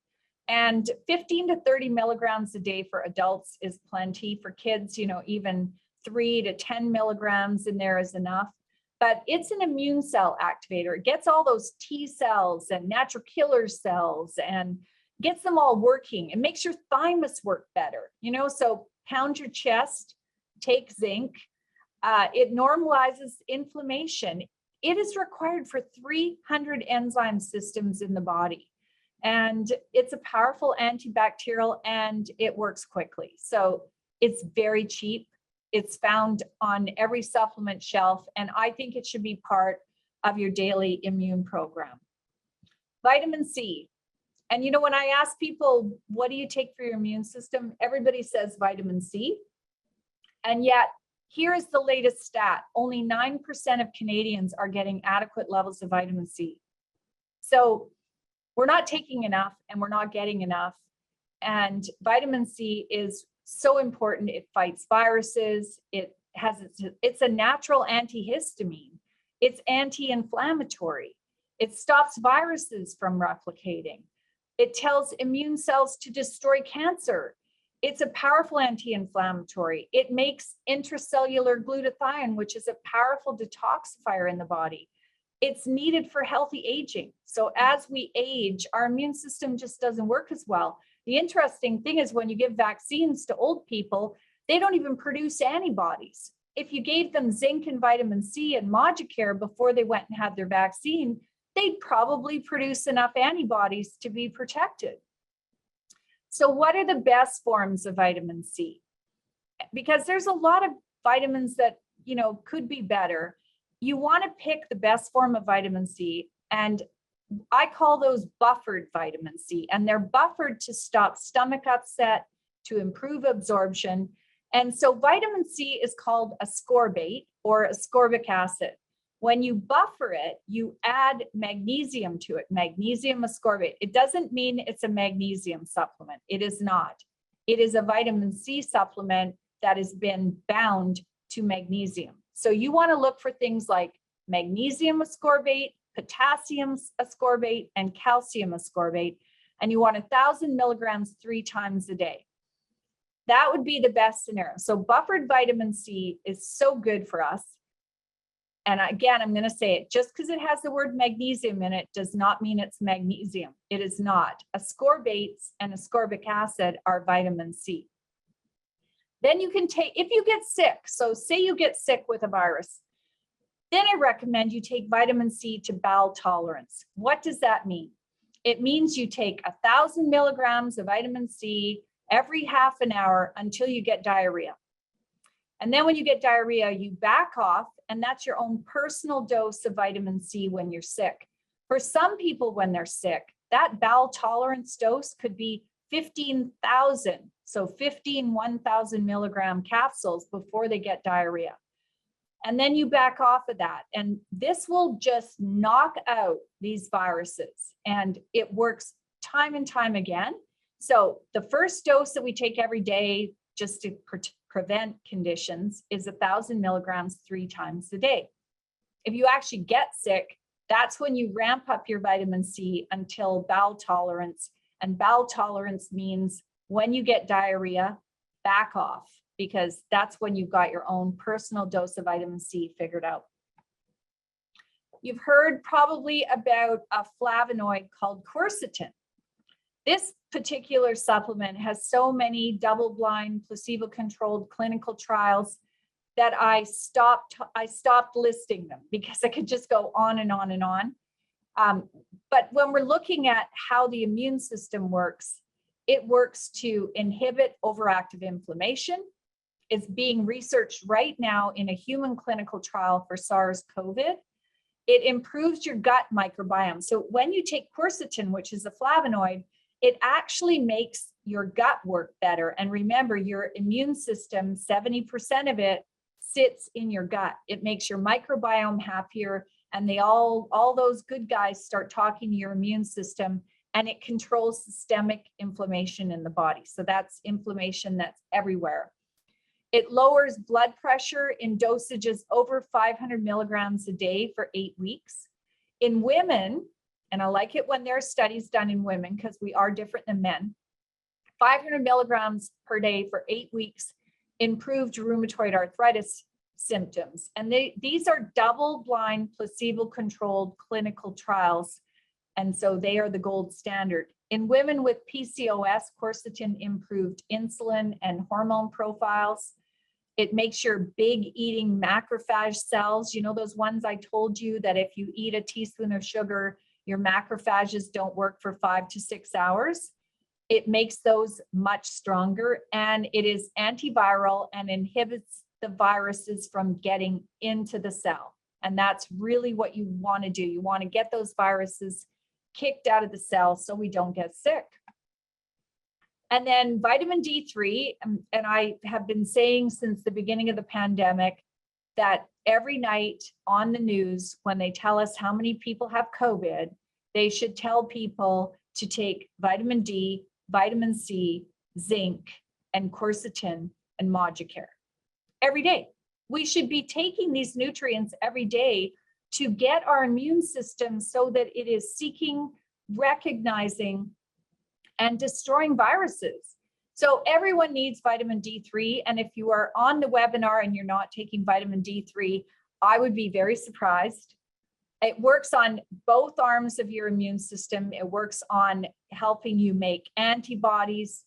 And 15 to 30 milligrams a day for adults is plenty. For kids, you know, even 3 to 10 milligrams in there is enough. But it's an immune cell activator. It gets all those T cells and natural killer cells and gets them all working. It makes your thymus work better, you know, so pound your chest, take zinc. It normalizes inflammation. It is required for 300 enzyme systems in the body. And it's a powerful antibacterial, and it works quickly. So it's very cheap. It's found on every supplement shelf, and I think it should be part of your daily immune program. Vitamin C. And you know, when I ask people, what do you take for your immune system? Everybody says vitamin C. And yet, here's the latest stat. Only 9% of Canadians are getting adequate levels of vitamin C. So we're not taking enough, and we're not getting enough. And vitamin C is so important. It fights viruses. It's a natural antihistamine. It's anti-inflammatory. It stops viruses from replicating. It tells immune cells to destroy cancer. It's a powerful anti-inflammatory. It makes intracellular glutathione, which is a powerful detoxifier in the body. It's needed for healthy aging. So as we age, our immune system just doesn't work as well. The interesting thing is when you give vaccines to old people, they don't even produce antibodies. If you gave them zinc and vitamin C and Moducare before they went and had their vaccine, they'd probably produce enough antibodies to be protected. So what are the best forms of vitamin C? Because there's a lot of vitamins that, you know, could be better. You want to pick the best form of vitamin C, and I call those buffered vitamin C, and they're buffered to stop stomach upset, to improve absorption. And so vitamin C is called ascorbate or ascorbic acid. When you buffer it, you add magnesium to it, magnesium ascorbate. It doesn't mean it's a magnesium supplement. It is not. It is a vitamin C supplement that has been bound to magnesium. So you want to look for things like magnesium ascorbate, potassium ascorbate, and calcium ascorbate. And you want 1,000 milligrams 3 times a day. That would be the best scenario. So buffered vitamin C is so good for us. And again, I'm going to say it, just because it has the word magnesium in it does not mean it's magnesium. It is not. Ascorbates and ascorbic acid are vitamin C. Then you can take, if you get sick, so say you get sick with a virus, then I recommend you take vitamin C to bowel tolerance. What does that mean? It means you take 1,000 milligrams of vitamin C every half an hour until you get diarrhea. And then when you get diarrhea, you back off, and that's your own personal dose of vitamin C when you're sick. For some people, when they're sick, that bowel tolerance dose could be 15,000. So 15 1,000 milligram capsules before they get diarrhea. And then you back off of that. And this will just knock out these viruses. And it works time and time again. So the first dose that we take every day, just to prevent conditions, is 1,000 milligrams 3 times a day. If you actually get sick, that's when you ramp up your vitamin C until bowel tolerance. And bowel tolerance means when you get diarrhea, back off, because that's when you've got your own personal dose of vitamin C figured out. You've heard probably about a flavonoid called quercetin. This particular supplement has so many double-blind, placebo-controlled clinical trials that I stopped listing them because I could just go on and on and on. But when we're looking at how the immune system works, it works to inhibit overactive inflammation. It's being researched right now in a human clinical trial for SARS-CoV. It improves your gut microbiome. So when you take quercetin, which is a flavonoid, it actually makes your gut work better. And remember, your immune system, 70% of it sits in your gut. It makes your microbiome happier, and all those good guys start talking to your immune system, and it controls systemic inflammation in the body. So that's inflammation that's everywhere. It lowers blood pressure in dosages over 500 milligrams a day for 8 weeks. In women, and I like it when there are studies done in women because we are different than men, 500 milligrams per day for 8 weeks improved rheumatoid arthritis symptoms. And these are double-blind, placebo-controlled clinical trials. And so they are the gold standard. In women with PCOS, quercetin improved insulin and hormone profiles. It makes your big eating macrophage cells, you know, those ones I told you that if you eat a teaspoon of sugar, your macrophages don't work for 5 to 6 hours. It makes those much stronger, and it is antiviral and inhibits the viruses from getting into the cell. And that's really what you want to do. You want to get those viruses kicked out of the cell so we don't get sick. And then vitamin D3, and I have been saying since the beginning of the pandemic that every night on the news, when they tell us how many people have COVID, they should tell people to take vitamin D, vitamin C, zinc, and quercetin and Moducare every day. We should be taking these nutrients every day to get our immune system so that it is seeking, recognizing, and destroying viruses. So everyone needs vitamin D3. And if you are on the webinar and you're not taking vitamin D3, I would be very surprised. It works on both arms of your immune system. It works on helping you make antibodies.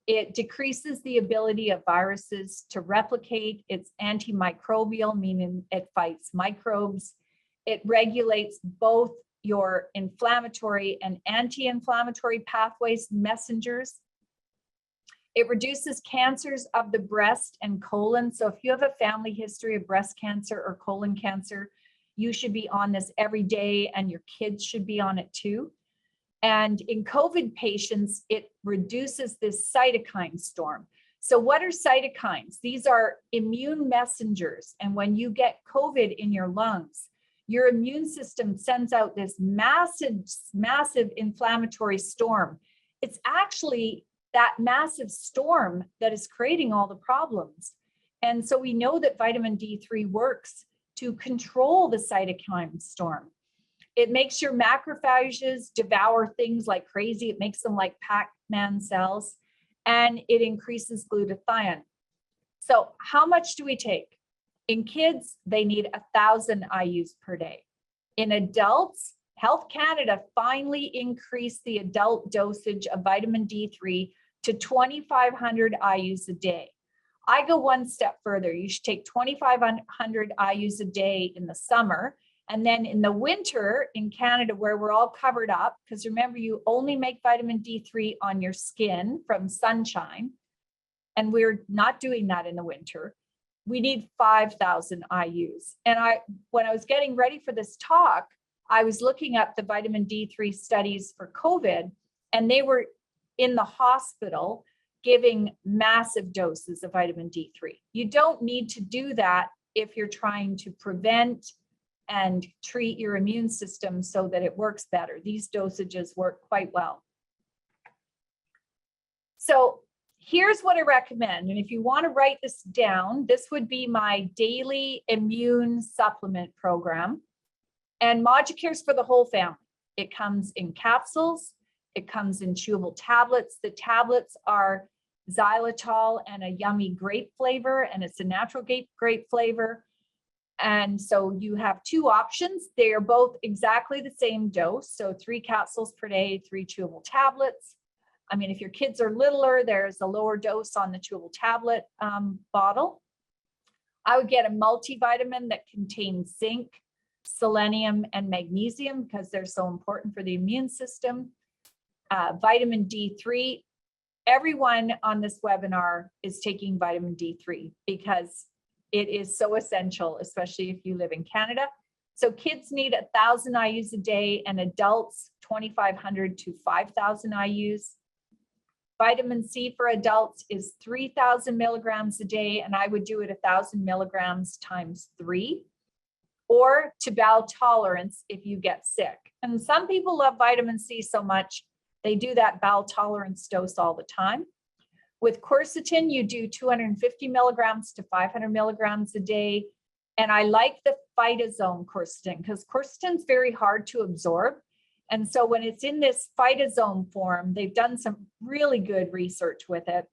It decreases the ability of viruses to replicate. It's antimicrobial, meaning it fights microbes. It regulates both your inflammatory and anti-inflammatory pathways, messengers. It reduces cancers of the breast and colon. So if you have a family history of breast cancer or colon cancer, you should be on this every day, and your kids should be on it too. And in COVID patients, it reduces this cytokine storm. So what are cytokines? These are immune messengers. And when you get COVID in your lungs, your immune system sends out this massive inflammatory storm. It's actually that massive storm that is creating all the problems. And so we know that vitamin D3 works to control the cytokine storm. It makes your macrophages devour things like crazy. It makes them like Pac-Man cells, and it increases glutathione. So how much do we take? In kids, they need 1,000 IUs per day. In adults, Health Canada finally increased the adult dosage of vitamin D3 to 2,500 IUs a day. I go one step further. You should take 2,500 IUs a day in the summer. And then in the winter in Canada, where we're all covered up, because remember, you only make vitamin D3 on your skin from sunshine, and we're not doing that in the winter. We need 5,000 IUs. And when I was getting ready for this talk, I was looking up the vitamin D3 studies for COVID, and they were in the hospital giving massive doses of vitamin D3. You don't need to do that if you're trying to prevent and treat your immune system so that it works better. These dosages work quite well. So here's what I recommend. And if you want to write this down, this would be my daily immune supplement program. And Moducare is for the whole family. It comes in capsules. It comes in chewable tablets. The tablets are xylitol and a yummy grape flavor, and it's a natural grape flavor. And so you have two options. They are both exactly the same dose. So 3 capsules per day, 3 chewable tablets. I mean, if your kids are littler, there's a lower dose on the chewable tablet bottle. I would get a multivitamin that contains zinc, selenium, and magnesium because they're so important for the immune system. Vitamin D3. Everyone on this webinar is taking vitamin D3 because it is so essential, especially if you live in Canada. So kids need 1,000 IUs a day and adults 2,500 to 5,000 IUs. Vitamin C for adults is 3,000 milligrams a day, and I would do it 1,000 milligrams times 3, or to bowel tolerance if you get sick. And some people love vitamin C so much, they do that bowel tolerance dose all the time. With quercetin, you do 250 milligrams to 500 milligrams a day. And I like the phytosome quercetin because quercetin is very hard to absorb. And so when it's in this phytosome form, they've done some really good research with it.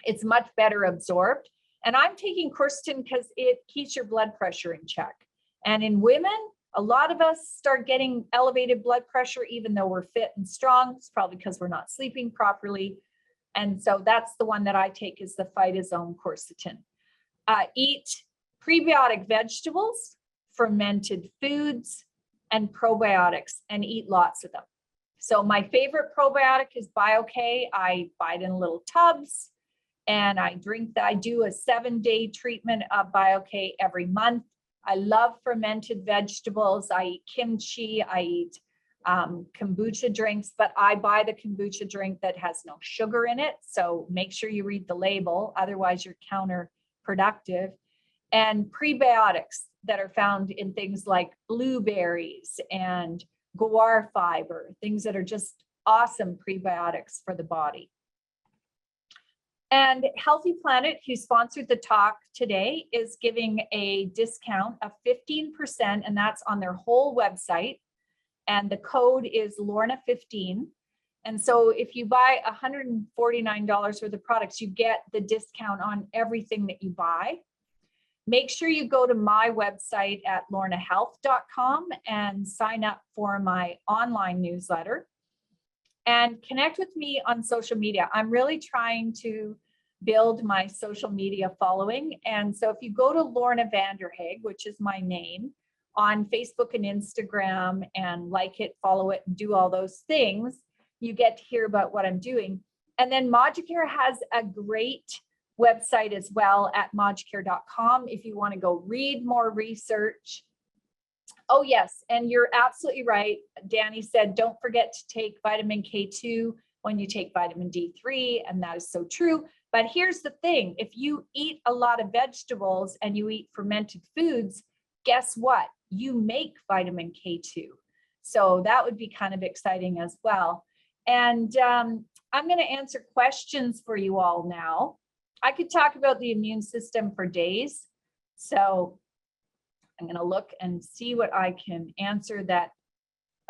It's much better absorbed. And I'm taking quercetin because it keeps your blood pressure in check. And in women, a lot of us start getting elevated blood pressure, even though we're fit and strong. It's probably because we're not sleeping properly. And so that's the one that I take is the phytosome quercetin. Eat prebiotic vegetables, fermented foods, and probiotics, and eat lots of them. So my favorite probiotic is BioK. I buy it in little tubs and I drink that. I do a 7-day treatment of BioK every month. I love fermented vegetables. I eat kimchi, I eat kombucha drinks, but I buy the kombucha drink that has no sugar in it. So make sure you read the label, otherwise you're counterproductive. And prebiotics that are found in things like blueberries and guar fiber, things that are just awesome prebiotics for the body. And Healthy Planet, who sponsored the talk today, is giving a discount of 15%, and that's on their whole website. And the code is Lorna15. And so if you buy $149 worth of products, you get the discount on everything that you buy. Make sure you go to my website at lornahealth.com and sign up for my online newsletter and connect with me on social media. I'm really trying to build my social media following. And so if you go to Lorna Vanderhaeghe, which is my name, on Facebook and Instagram and like it, follow it, and do all those things, you get to hear about what I'm doing. And then Moducare has a great website as well at moducare.com if you want to go read more research. Oh yes, and you're absolutely right. Danny said, don't forget to take vitamin K2 when you take vitamin D3, and that is so true. But here's the thing, if you eat a lot of vegetables and you eat fermented foods, guess what? You make vitamin K2. So that would be kind of exciting as well. And I'm going to answer questions for you all now. I could talk about the immune system for days. So I'm going to look and see what I can answer that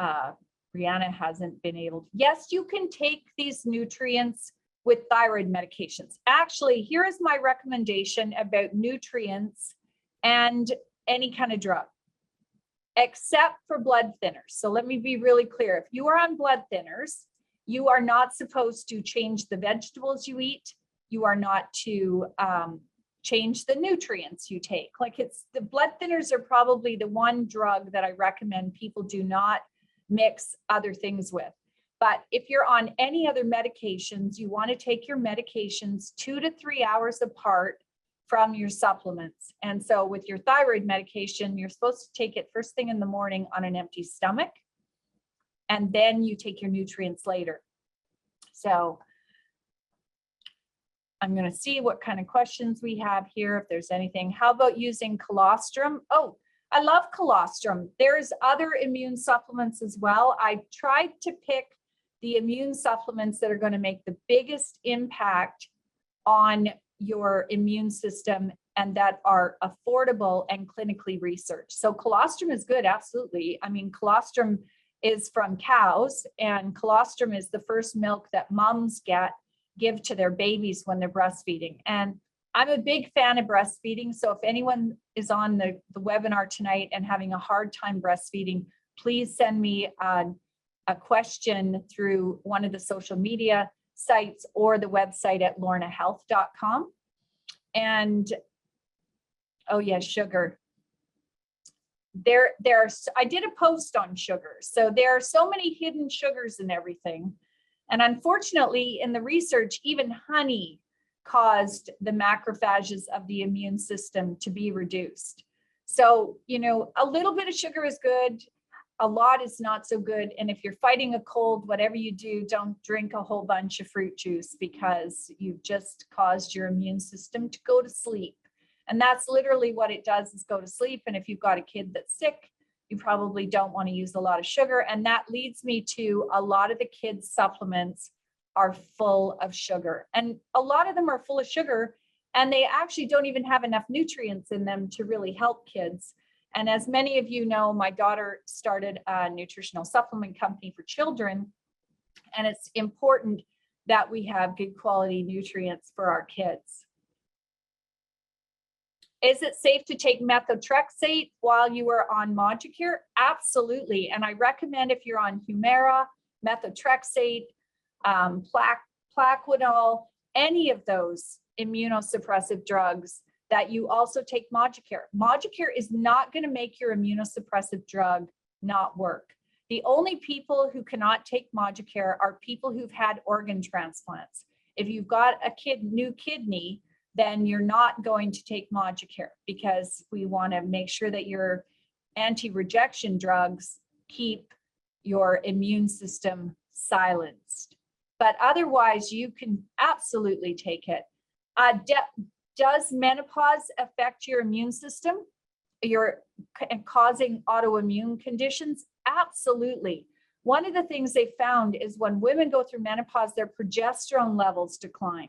Brianna hasn't been able to. Yes, you can take these nutrients with thyroid medications. Actually, here is my recommendation about nutrients and any kind of drug, except for blood thinners. So let me be really clear. If you are on blood thinners, you are not supposed to change the vegetables you eat. You are not to change the nutrients you take. Like the blood thinners are probably the one drug that I recommend people do not mix other things with. But if you're on any other medications, you want to take your medications 2 to 3 hours apart from your supplements. And so with your thyroid medication, you're supposed to take it first thing in the morning on an empty stomach, and then you take your nutrients later. So I'm going to see what kind of questions we have here, if there's anything. How about using colostrum? Oh, I love colostrum. There's other immune supplements as well. I tried to pick the immune supplements that are going to make the biggest impact on your immune system and that are affordable and clinically researched. So colostrum is good, absolutely. I mean, colostrum is from cows, and colostrum is the first milk that moms give to their babies when they're breastfeeding. And I'm a big fan of breastfeeding. So if anyone is on the webinar tonight and having a hard time breastfeeding, please send me a question through one of the social media sites or the website at lornahealth.com. And oh yeah, sugar. I did a post on sugar. So there are so many hidden sugars in everything. And unfortunately, in the research, even honey caused the macrophages of the immune system to be reduced. So, you know, a little bit of sugar is good. A lot is not so good. And if you're fighting a cold, whatever you do, don't drink a whole bunch of fruit juice, because you've just caused your immune system to go to sleep. And that's literally what it does, is go to sleep. And if you've got a kid that's sick, you probably don't want to use a lot of sugar. And that leads me to a lot of the kids' supplements are full of sugar. And a lot of them are full of sugar, and they actually don't even have enough nutrients in them to really help kids. And as many of you know, my daughter started a nutritional supplement company for children, and it's important that we have good quality nutrients for our kids. Is it safe to take methotrexate while you are on Moducare? Absolutely. And I recommend, if you're on Humira, methotrexate, Plaquenil, any of those immunosuppressive drugs, that you also take Moducare. Moducare is not going to make your immunosuppressive drug not work. The only people who cannot take Moducare are people who've had organ transplants. If you've got a new kidney, then you're not going to take Moducare, because we want to make sure that your anti-rejection drugs keep your immune system silenced. But otherwise, you can absolutely take it. Does menopause affect your immune system? You're causing autoimmune conditions? Absolutely. One of the things they found is when women go through menopause, their progesterone levels decline.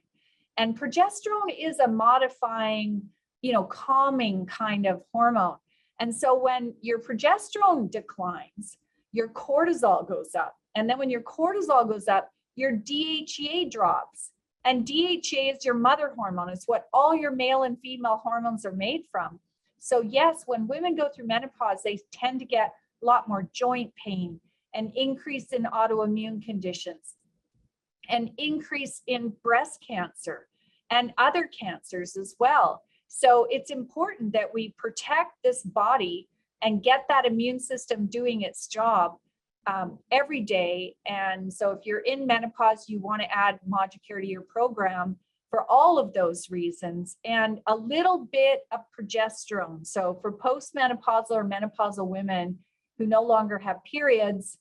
And progesterone is a modifying, calming kind of hormone. And so when your progesterone declines, your cortisol goes up. And then when your cortisol goes up, your DHEA drops. And DHEA is your mother hormone. It's what all your male and female hormones are made from. So yes, when women go through menopause, they tend to get a lot more joint pain, an increase in autoimmune conditions, an increase in breast cancer and other cancers as well. So it's important that we protect this body and get that immune system doing its job every day. And so if you're in menopause, you want to add Moducare to your program for all of those reasons, and a little bit of progesterone. So for postmenopausal or menopausal women who no longer have periods,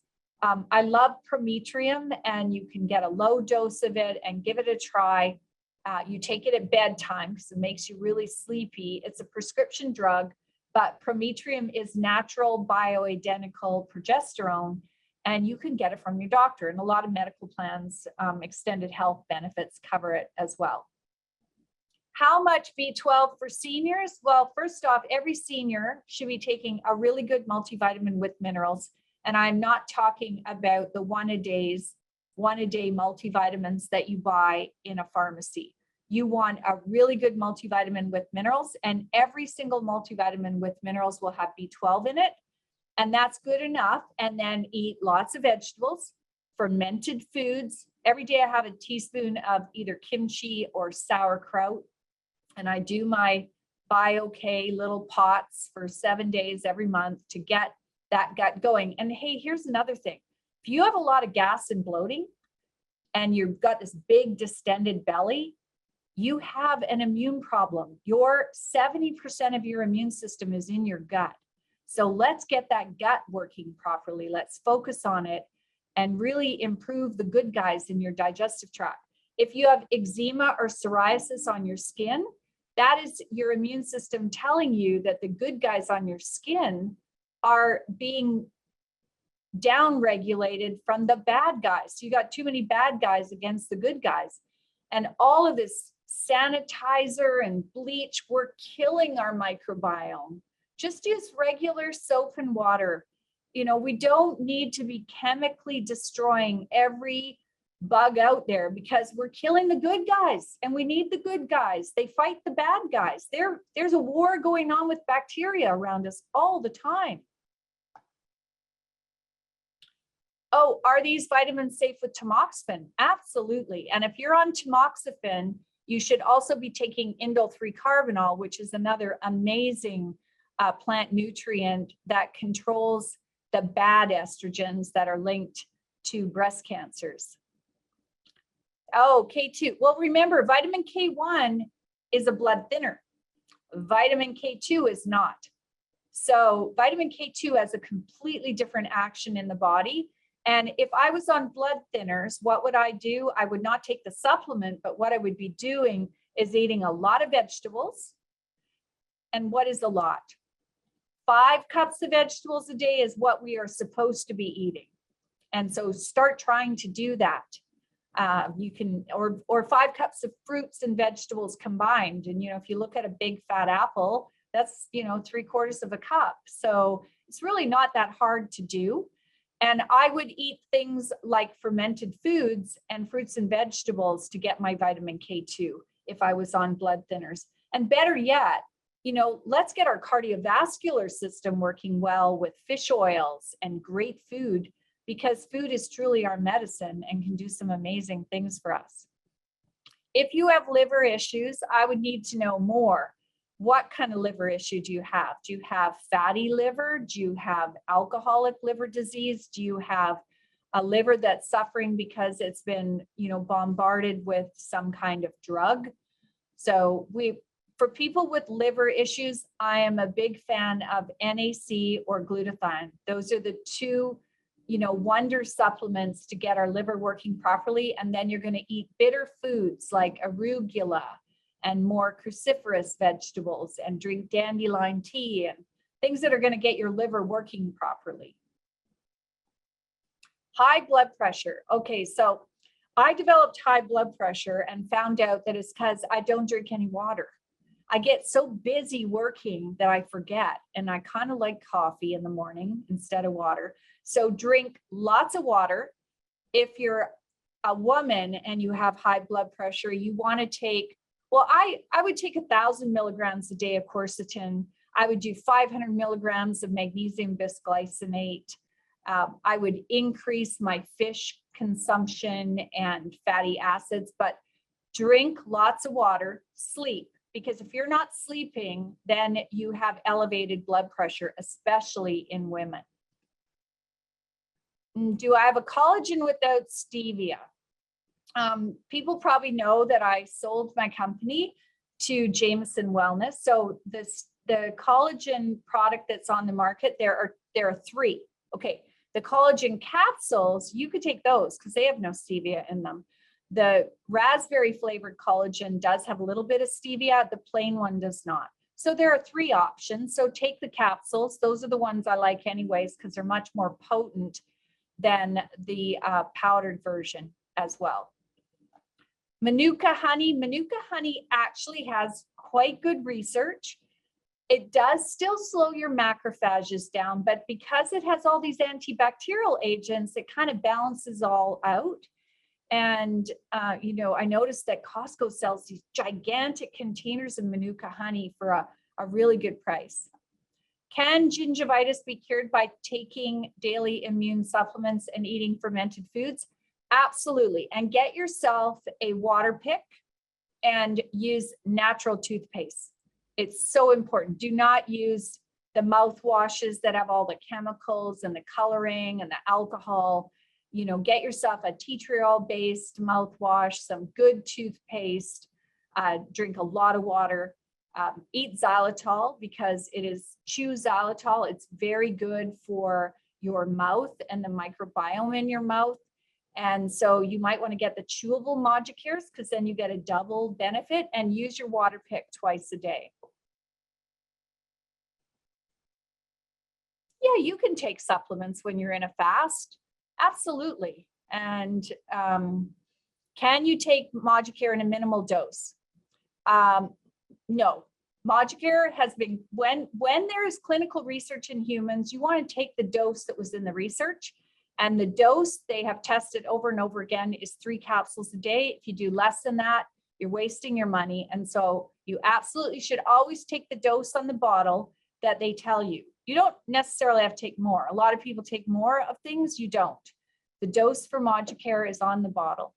I love Prometrium, and you can get a low dose of it and give it a try. You take it at bedtime because it makes you really sleepy. It's a prescription drug, but Prometrium is natural bioidentical progesterone, and you can get it from your doctor. And a lot of medical plans, extended health benefits cover it as well. How much B12 for seniors? Well, first off, every senior should be taking a really good multivitamin with minerals. And I'm not talking about the one-a-day multivitamins that you buy in a pharmacy. You want a really good multivitamin with minerals, and every single multivitamin with minerals will have B12 in it. And that's good enough. And then eat lots of vegetables, fermented foods. Every day I have a teaspoon of either kimchi or sauerkraut. And I do my BioK little pots for 7 days every month to get that gut going. And hey, here's another thing. If you have a lot of gas and bloating and you've got this big distended belly, you have an immune problem. Your 70% of your immune system is in your gut. So let's get that gut working properly. Let's focus on it and really improve the good guys in your digestive tract. If you have eczema or psoriasis on your skin, that is your immune system telling you that the good guys on your skin are being downregulated from the bad guys. So you got too many bad guys against the good guys. And all of this sanitizer and bleach, we're killing our microbiome. Just use regular soap and water. You know, we don't need to be chemically destroying every bug out there because we're killing the good guys, and we need the good guys. They fight the bad guys. There's a war going on with bacteria around us all the time. Oh, are these vitamins safe with tamoxifen? Absolutely. And if you're on tamoxifen, you should also be taking indole-3-carbinol, which is another amazing plant nutrient that controls the bad estrogens that are linked to breast cancers. Oh, K2. Well, remember, vitamin K1 is a blood thinner. Vitamin K2 is not. So vitamin K2 has a completely different action in the body. And if I was on blood thinners, what would I do? I would not take the supplement, but what I would be doing is eating a lot of vegetables. And what is a lot? 5 cups of vegetables a day is what we are supposed to be eating. And so start trying to do that. You can, or 5 cups of fruits and vegetables combined. And, you know, if you look at a big fat apple, that's, you know, 3/4 of a cup. So it's really not that hard to do. And I would eat things like fermented foods and fruits and vegetables to get my vitamin K2 if I was on blood thinners. And better yet, you know, let's get our cardiovascular system working well with fish oils and great food, because food is truly our medicine and can do some amazing things for us. If you have liver issues, I would need to know more. What kind of liver issue do you have? Do you have fatty liver? Do you have alcoholic liver disease? Do you have a liver that's suffering because it's been, you know, bombarded with some kind of drug? So for people with liver issues, I am a big fan of NAC or glutathione. Those are the 2, you know, wonder supplements to get our liver working properly. And then you're going to eat bitter foods like arugula and more cruciferous vegetables, and drink dandelion tea and things that are going to get your liver working properly. High blood pressure. Okay, so I developed high blood pressure and found out that it's because I don't drink any water. I get so busy working that I forget, and I kind of like coffee in the morning instead of water. So drink lots of water. If you're a woman and you have high blood pressure, you want to take, well, I would take 1,000 milligrams a day of quercetin. I would do 500 milligrams of magnesium bisglycinate. I would increase my fish consumption and fatty acids, but drink lots of water, sleep. Because if you're not sleeping, then you have elevated blood pressure, especially in women. Do I have a collagen without stevia? People probably know that I sold my company to Jameson Wellness. So the collagen product that's on the market, there are 3. Okay, the collagen capsules, you could take those because they have no stevia in them. The raspberry flavored collagen does have a little bit of stevia. The plain one does not. So there are 3 options. So take the capsules. Those are the ones I like anyways, because they're much more potent than the powdered version as well. Manuka honey. Manuka honey actually has quite good research. It does still slow your macrophages down, but because it has all these antibacterial agents, it kind of balances all out. And, you know, I noticed that Costco sells these gigantic containers of Manuka honey for a really good price. Can gingivitis be cured by taking daily immune supplements and eating fermented foods? Absolutely. And get yourself a water pick and use natural toothpaste. It's so important. Do not use the mouthwashes that have all the chemicals and the coloring and the alcohol. You know, get yourself a tea tree oil based mouthwash, some good toothpaste. Drink a lot of water. Eat xylitol because chew xylitol. It's very good for your mouth and the microbiome in your mouth. And so you might want to get the chewable Moducares because then you get a double benefit, and use your water pick twice a day. Yeah, you can take supplements when you're in a fast. Absolutely. And can you take Moducare in a minimal dose? No. Moducare has been, when there is clinical research in humans, you want to take the dose that was in the research. And the dose they have tested over and over again is 3 capsules a day. If you do less than that, you're wasting your money. And so you absolutely should always take the dose on the bottle that they tell you. You don't necessarily have to take more. A lot of people take more of things, you don't. The dose for Moducare is on the bottle.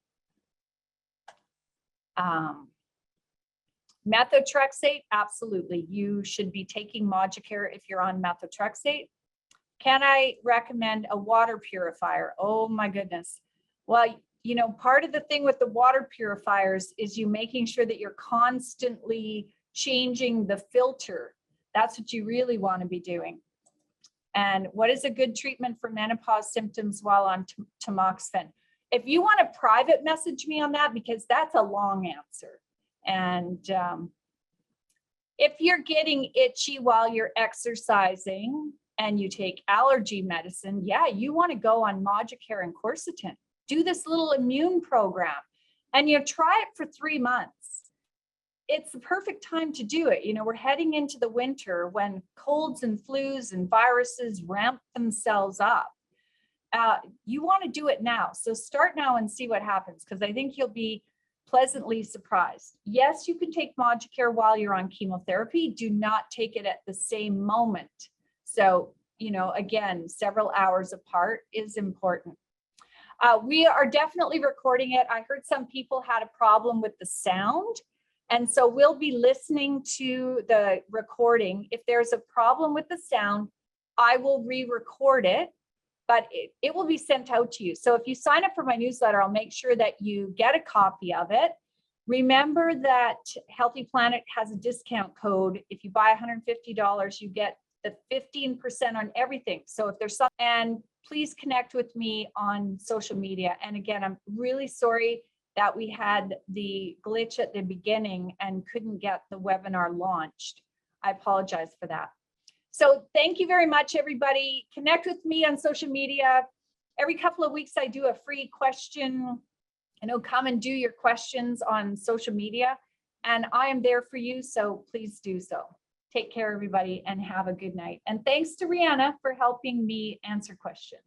Methotrexate, absolutely. You should be taking Moducare if you're on methotrexate. Can I recommend a water purifier? Oh my goodness. Well, you know, part of the thing with the water purifiers is you making sure that you're constantly changing the filter. That's what you really want to be doing. And what is a good treatment for menopause symptoms while on tamoxifen? If you want to private message me on that, because that's a long answer. And if you're getting itchy while you're exercising and you take allergy medicine, yeah, you want to go on Moducare and quercetin. Do this little immune program and you try it for 3 months. It's the perfect time to do it. You know, we're heading into the winter when colds and flus and viruses ramp themselves up. You want to do it now. So start now and see what happens, because I think you'll be pleasantly surprised. Yes, you can take Moducare while you're on chemotherapy. Do not take it at the same moment. So, you know, again, several hours apart is important. We are definitely recording it. I heard some people had a problem with the sound. And so we'll be listening to the recording. If there's a problem with the sound, I will re-record it, but it will be sent out to you. So if you sign up for my newsletter, I'll make sure that you get a copy of it. Remember that Healthy Planet has a discount code. If you buy $150, you get the 15% on everything. So if there's something, and please connect with me on social media. And again, I'm really sorry that we had the glitch at the beginning and couldn't get the webinar launched. I apologize for that. So thank you very much, everybody. Connect with me on social media. Every couple of weeks, I do a free question. You know, come and do your questions on social media, and I am there for you, so please do so. Take care, everybody, and have a good night. And thanks to Rihanna for helping me answer questions.